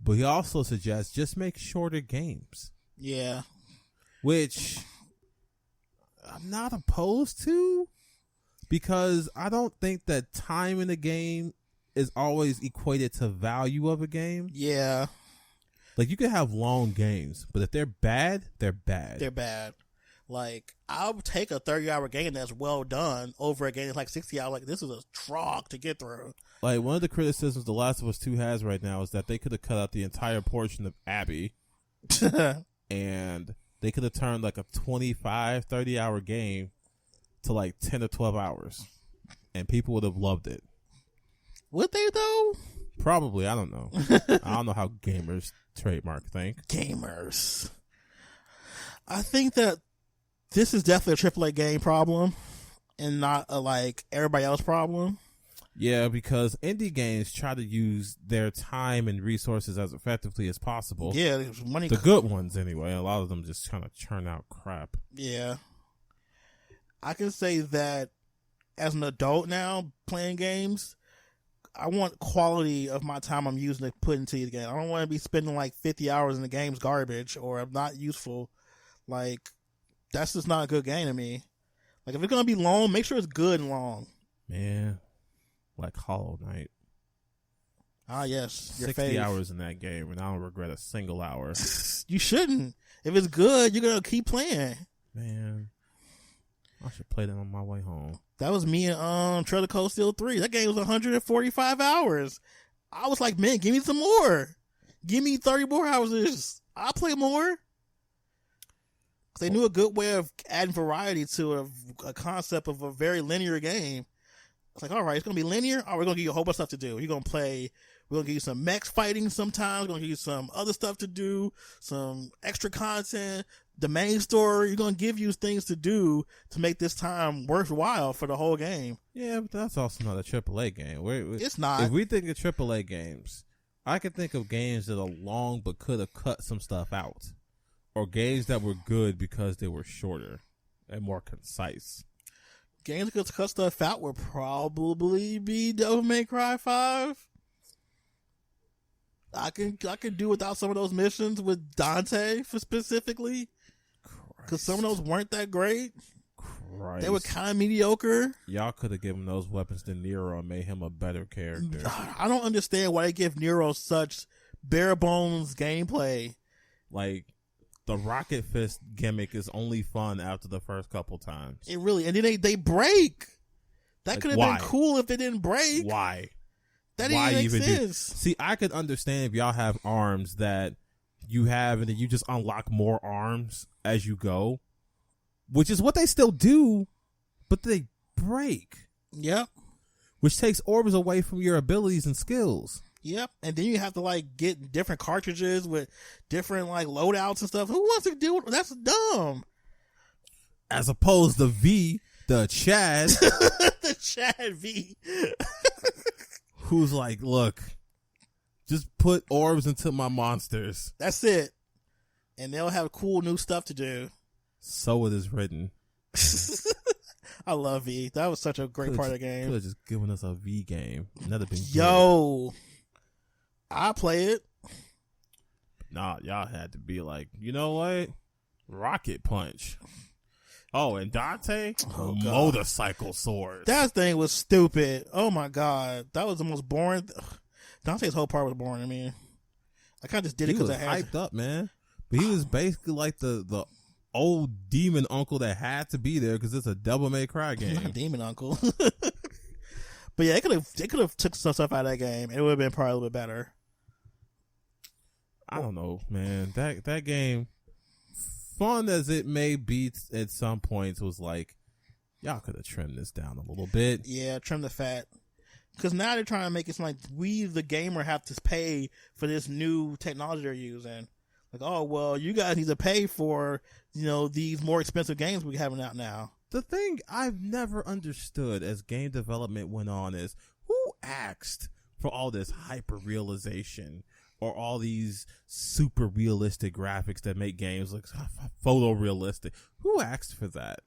But he also suggests just make shorter games. Yeah. Which I'm not opposed to, because I don't think that time in a game is always equated to value of a game. Yeah. Like, you can have long games, but if they're bad, they're bad. They're bad. Like, I'll take a 30-hour game that's well done over a game that's like 60 hours. Like, this is a trog to get through. Like, one of the criticisms The Last of Us 2 has right now is that they could have cut out the entire portion of Abby and they could have turned like a 25, 30-hour game to like 10 or 12 hours and people would have loved it. Would they, though? Probably. I don't know. I don't know how gamers trademark think. Gamers. I think that this is definitely a AAA game problem and not a like everybody else problem. Yeah, because indie games try to use their time and resources as effectively as possible. Yeah, money. The good ones, anyway. A lot of them just kind of churn out crap. Yeah. I can say that as an adult now playing games, I want quality of my time I'm using to put into the game. I don't want to be spending like 50 hours in the game's garbage or not useful. Like, that's just not a good game to me. Like, if it's going to be long, make sure it's good and long. Man, like Hollow Knight. Ah, yes. 60 hours in that game, and I don't regret a single hour. You shouldn't. If it's good, you're going to keep playing. Man, I should play that on my way home. That was me and Trail of Cold Steel 3. That game was 145 hours. I was like, man, give me some more. Give me 30 more hours of this. I'll play more. They knew a good way of adding variety to a concept of a very linear game. It's like, all right, it's going to be linear. All right, we're going to give you a whole bunch of stuff to do. You're going to play. We're going to give you some mech fighting sometimes. We're going to give you some other stuff to do, some extra content, the main story. You're going to give you things to do to make this time worthwhile for the whole game. Yeah, but that's also not a AAA game. It's not. If we think of AAA games, I can think of games that are long but could have cut some stuff out. Or games that were good because they were shorter and more concise. Games that could cut stuff out would probably be Devil May Cry 5. I could do without some of those missions with Dante specifically. Because some of those weren't that great. They were kind of mediocre. Y'all could have given those weapons to Nero and made him a better character. I don't understand why they give Nero such bare bones gameplay. Like, the Rocket Fist gimmick is only fun after the first couple times. It really, and then they break. That could have been cool if it didn't break. Why? That didn't make sense. See, I could understand if y'all have arms that you have and then you just unlock more arms as you go, which is what they still do, but they break. Yep. Which takes orbs away from your abilities and skills. Yep, and then you have to like get different cartridges with different like loadouts and stuff. Who wants to do it? That's dumb. As opposed to V, the Chad, the Chad V, who's like, look, just put orbs into my monsters. That's it, and they'll have cool new stuff to do. So it is written. I love V. That was such a great part of the game. Could have just given us a V game. That'd have been good. I'll play it. Nah, y'all had to be like, you know what? Rocket Punch. Oh, and Dante? Motorcycle sword. That thing was stupid. Oh my god. That was the most boring. Dante's whole part was boring to me. I kind of just did it because I had hyped up, man. But he was basically like the old demon uncle that had to be there because it's a Devil May Cry game. Not a demon uncle. But yeah, they could have took some stuff out of that game. It would have been probably a little bit better. I don't know, man. That game, fun as it may be at some points, was like, y'all could have trimmed this down a little bit. Yeah, trim the fat. Because now they're trying to make it seem like we, the gamer, have to pay for this new technology they're using. Like, oh, well, you guys need to pay for, these more expensive games we're having out now. The thing I've never understood as game development went on is, who asked for all this hyper-realization or all these super realistic graphics that make games look photorealistic? Who asked for that?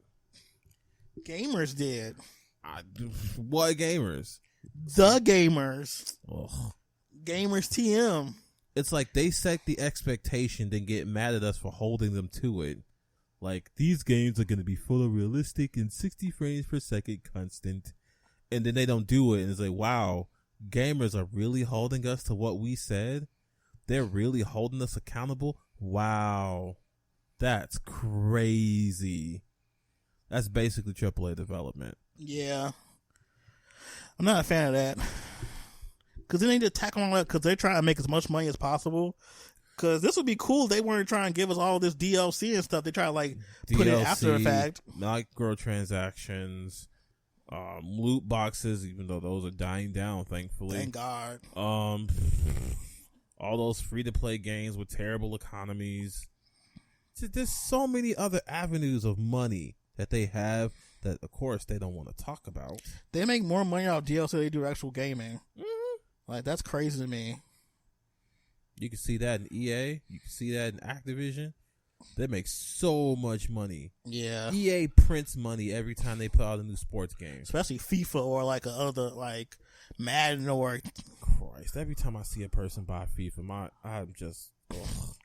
Gamers did. What gamers? The gamers. Ugh. Gamers TM. It's like they set the expectation, then get mad at us for holding them to it. Like, these games are going to be photorealistic and 60 frames per second constant. And then they don't do it. And it's like, wow, gamers are really holding us to what we said? They're really holding us accountable? Wow. That's crazy. That's basically AAA development. Yeah. I'm not a fan of that. Because they need to tackle all that because they're trying to make as much money as possible. Because this would be cool if they weren't trying to give us all this DLC and stuff. They try to put it after the fact. Microtransactions, loot boxes, even though those are dying down, thankfully. Thank God. All those free-to-play games with terrible economies. There's so many other avenues of money that they have that, of course, they don't want to talk about. They make more money out of DLC than they do actual gaming. Mm-hmm. That's crazy to me. You can see that in EA. You can see that in Activision. They make so much money. Yeah. EA prints money every time they put out a new sports game. Especially FIFA or like a other like Madden or Christ. Every time I see a person buy FIFA, I'm just ugh.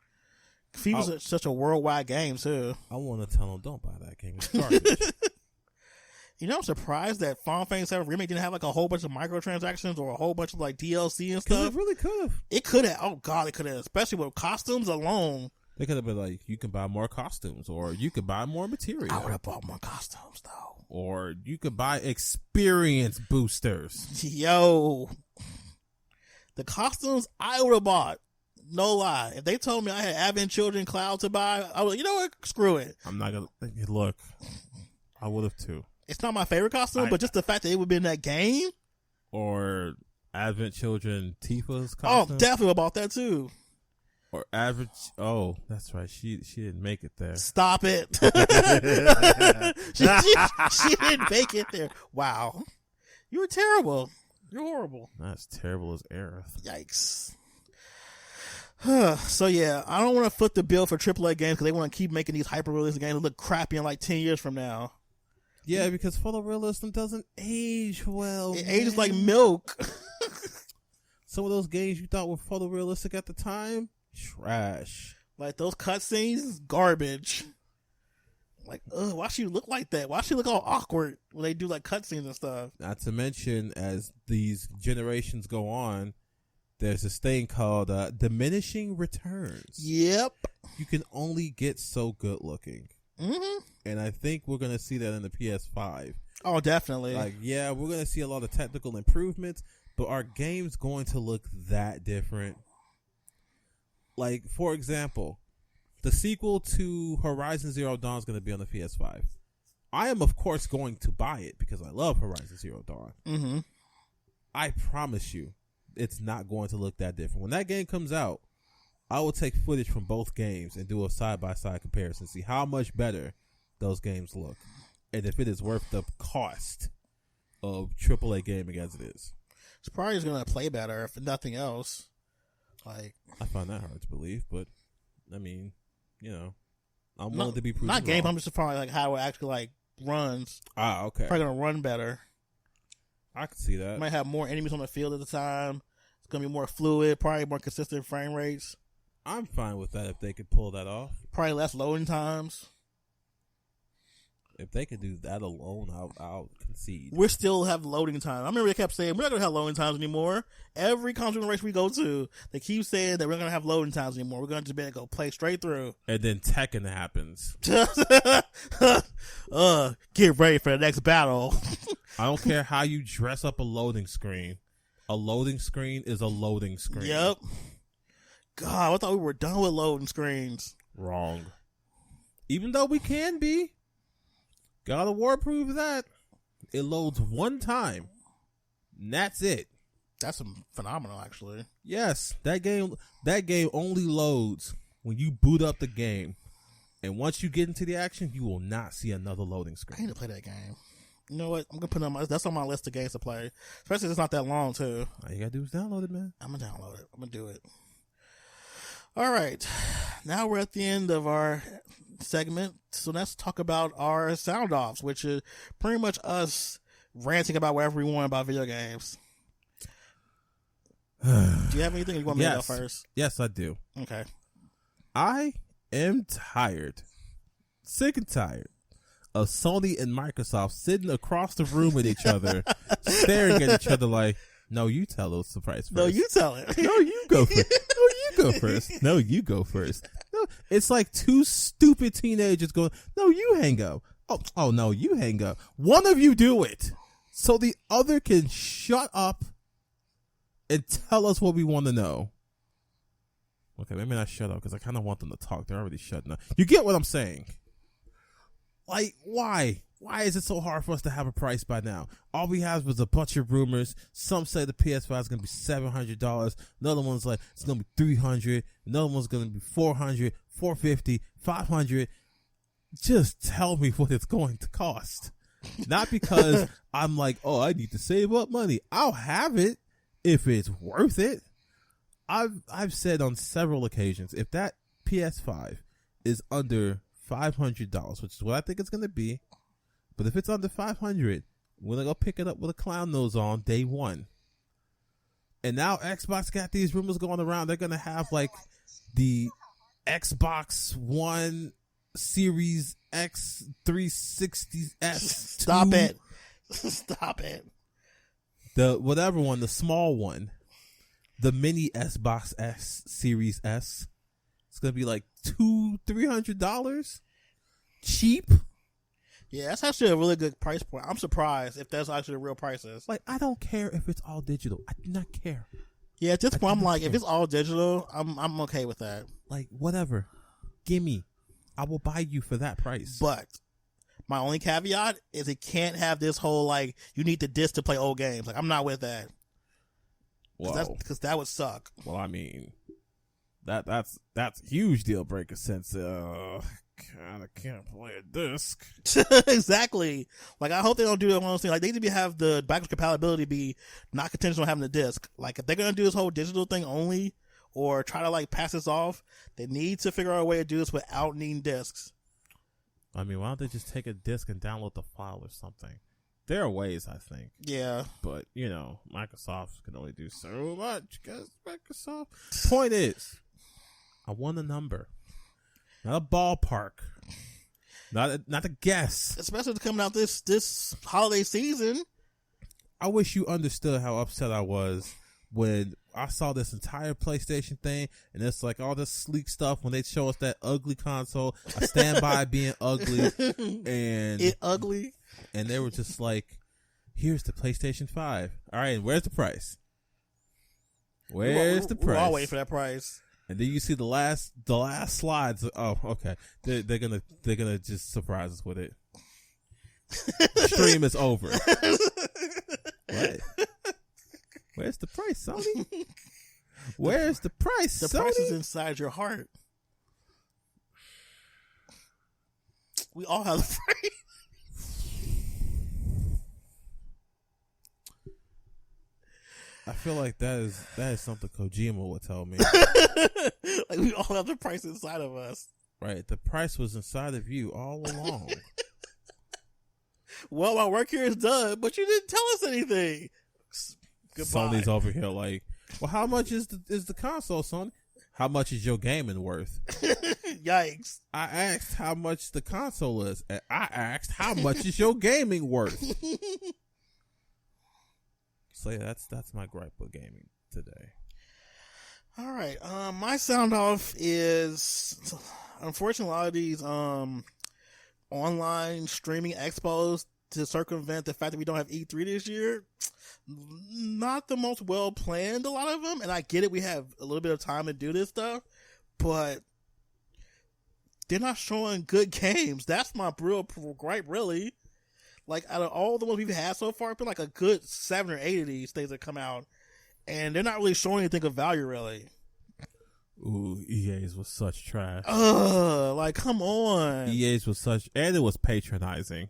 FIFA's such a worldwide game too. I want to tell them, don't buy that game. It's garbage. You know, I'm surprised that Final Fantasy 7 Remake didn't have like a whole bunch of microtransactions or a whole bunch of like DLC and stuff. It really could have. It could have. Oh God, it could have. Especially with costumes alone. They could have been like, you can buy more costumes, or you could buy more material. I would have bought more costumes though. Or you could buy experience boosters. Yo, the costumes I would have bought. No lie. If they told me I had Advent Children Cloud to buy, I would. You know what? Screw it. I'm not gonna look. I would have too. It's not my favorite costume, but just the fact that it would be in that game. Or Advent Children Tifa's Oh, costume. definitely about that too. Or average. Oh, that's right. She didn't make it there. Stop it. she didn't make it there. Wow. You were terrible. You're horrible. Not as terrible as Aerith. Yikes. So yeah, I don't want to foot the bill for AAA games because they want to keep making these hyper-realistic games that look crappy in like 10 years from now. Yeah, because photorealism doesn't age well. It ages like milk. Some of those games you thought were photorealistic at the time, trash. Like those cutscenes, garbage. Like, why should you look like that? Why should you look all awkward when they do like cutscenes and stuff? Not to mention, as these generations go on, there's this thing called diminishing returns. Yep. You can only get so good looking. Mm-hmm. And I think we're going to see that in the PS5. Oh, definitely. Like, yeah, we're going to see a lot of technical improvements, but are games going to look that different? Like, for example, the sequel to Horizon Zero Dawn is going to be on the PS5. I am, of course, going to buy it because I love Horizon Zero Dawn. Mm-hmm. I promise you, it's not going to look that different. When that game comes out, I will take footage from both games and do a side-by-side comparison, see how much better those games look, and if it is worth the cost of AAA gaming as it is. It's probably just going to play better, if nothing else. Like, I find that hard to believe, but, I mean, you know, I'm willing to be proven not game, wrong. I'm just probably like how it actually like runs. Ah, okay. Probably going to run better. I can see that. Might have more enemies on the field at the time. It's going to be more fluid, probably more consistent frame rates. I'm fine with that if they could pull that off. Probably less loading times. If they could do that alone, I'll concede. We still have loading time. I remember they kept saying, we're not going to have loading times anymore. Every console race we go to, they keep saying that we're not going to have loading times anymore. We're going to be able to go play straight through. And then Tekken happens. Get ready for the next battle. I don't care how you dress up a loading screen. A loading screen is a loading screen. Yep. God, I thought we were done with loading screens. Wrong. Even though we can be. God of War proves that. It loads one time. And that's it. That's phenomenal, actually. Yes, that game only loads when you boot up the game. And once you get into the action, you will not see another loading I screen. need to play that game. You know what? I'm going to put it on that's on my list of games to play. Especially if it's not that long, too. All you gotta do is download it, man. I'm going to download it. I'm going to do it. All right. Now we're at the end of our segment. So let's talk about our sound offs, which is pretty much us ranting about whatever we want about video games. Do you have anything you want me to go first? Yes, I do. Okay. I am tired. Sick and tired of Sony and Microsoft sitting across the room at each other, staring at each other like, no, you tell us the price first. No, you tell it. No, you go first. No, you go first. No, you go first. No, it's like two stupid teenagers going, no, you hang up. Oh, no, you hang up. One of you do it so the other can shut up and tell us what we want to know. Okay, maybe not shut up because I kind of want them to talk. They're already shutting up. You get what I'm saying? Like, why? Why is it so hard for us to have a price by now? All we have was a bunch of rumors. Some say the PS5 is going to be $700. Another one's like, it's going to be $300. Another one's going to be $400, $450, $500. Just tell me what it's going to cost. Not because I'm like, oh, I need to save up money. I'll have it if it's worth it. I've said on several occasions, if that PS5 is under $500, which is what I think it's going to be. But if it's under $500, we're going to go pick it up with a clown nose on day one. And now Xbox got these rumors going around. They're going to have like the Xbox One Series X 360S. Stop it. Stop it. The whatever one, the small one. The mini Xbox S Series S. It's going to be like $200-$300. Cheap. Yeah, that's actually a really good price point. I'm surprised if that's actually the real prices. Like, I don't care if it's all digital. I do not care. Yeah, at this point, I'm like, if it's all digital, I'm okay with that. Like, whatever. Gimme. I will buy you for that price. But my only caveat is it can't have this whole, like, you need the disc to play old games. Like, I'm not with that. Because that would suck. Well, I mean, that's a huge deal breaker since kind of can't play a disc. Exactly. Like, I hope they don't do one of those things. Like, they need to have the backwards compatibility be not contingent on having the disc. Like, if they're going to do this whole digital thing only or try to, like, pass this off, they need to figure out a way to do this without needing discs. I mean, why don't they just take a disc and download the file or something? There are ways, I think. Yeah. But, you know, Microsoft can only do so much because Microsoft. Point is, I want a number. Not a ballpark. Not a guess. Especially coming out this holiday season. I wish you understood how upset I was when I saw this entire PlayStation thing, and it's like all this sleek stuff when they show us that ugly console. I stand by being ugly. And it ugly. And they were just like, here's the PlayStation 5. All right, and where's the price? Where's the price? We're all waiting for that price. And then you see the last slides. Oh, okay. They're gonna just surprise us with it. The stream is over. What? Where's the price, Sony? Where's the price, The Sony? price is inside your heart. We all have the price. I feel like that is something Kojima would tell me. Like, we all have the price inside of us. Right. The price was inside of you all along. Well, my work here is done, but you didn't tell us anything. Goodbye. Sony's over here like, well, how much is the console, Sony? How much is your gaming worth? Yikes. I asked how much the console is, and I asked how much is your gaming worth? So yeah, that's my gripe with gaming today. All right. My sound off is, unfortunately, a lot of these online streaming expos to circumvent the fact that we don't have E3 this year. Not the most well planned, a lot of them, and I get it. We have a little bit of time to do this stuff, but they're not showing good games. That's my real gripe, really. Like, out of all the ones we've had so far, it's been like a good 7 or 8 of these things that come out, and they're not really showing anything of value, really. Ooh, EA's was such trash. Like, come on. EA's was such, and it was patronizing.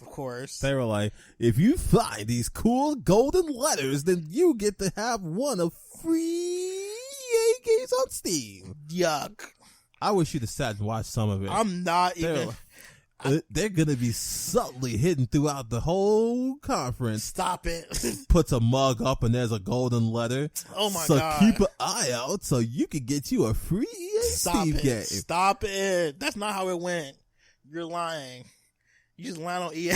Of course. They were like, if you find these cool golden letters, then you get to have one of free EA games on Steam. Yuck. I wish you'd have sat and watched some of it. I'm not even... They're going to be subtly hidden throughout the whole conference. Stop it. Puts a mug up and there's a golden letter. Oh my God. So keep an eye out so you can get you a free EA Steam game. Stop it. That's not how it went. You're lying. You just lying on EA.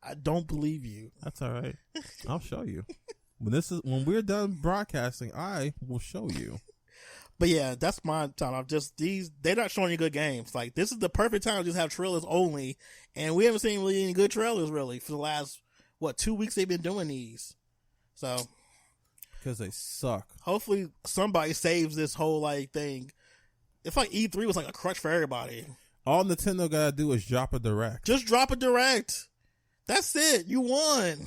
I don't believe you. That's all right. I'll show you. When we're done broadcasting, I will show you. But yeah, that's my time. I'm just they're not showing you good games. Like, this is the perfect time to just have trailers only, and we haven't seen really any good trailers really for the last 2 weeks they've been doing these. So because they suck. Hopefully somebody saves this whole like thing. It's like E3 was like a crutch for everybody. All Nintendo gotta do is drop a direct. Just drop a direct. That's it. You won.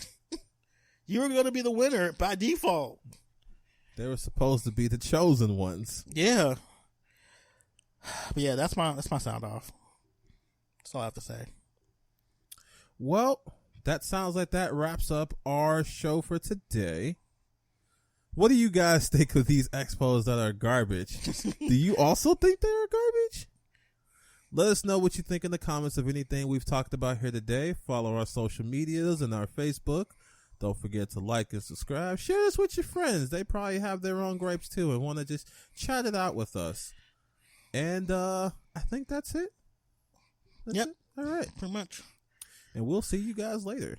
You were gonna be the winner by default. They were supposed to be the chosen ones. Yeah. But yeah, that's my sound off. That's all I have to say. Well, that sounds like that wraps up our show for today. What do you guys think of these expos that are garbage? Do you also think they are garbage? Let us know what you think in the comments of anything we've talked about here today. Follow our social medias and our Facebook. Don't forget to like and subscribe. Share this with your friends. They probably have their own gripes too and want to just chat it out with us. And I think that's it. Yep. All right. Pretty much. And we'll see you guys later.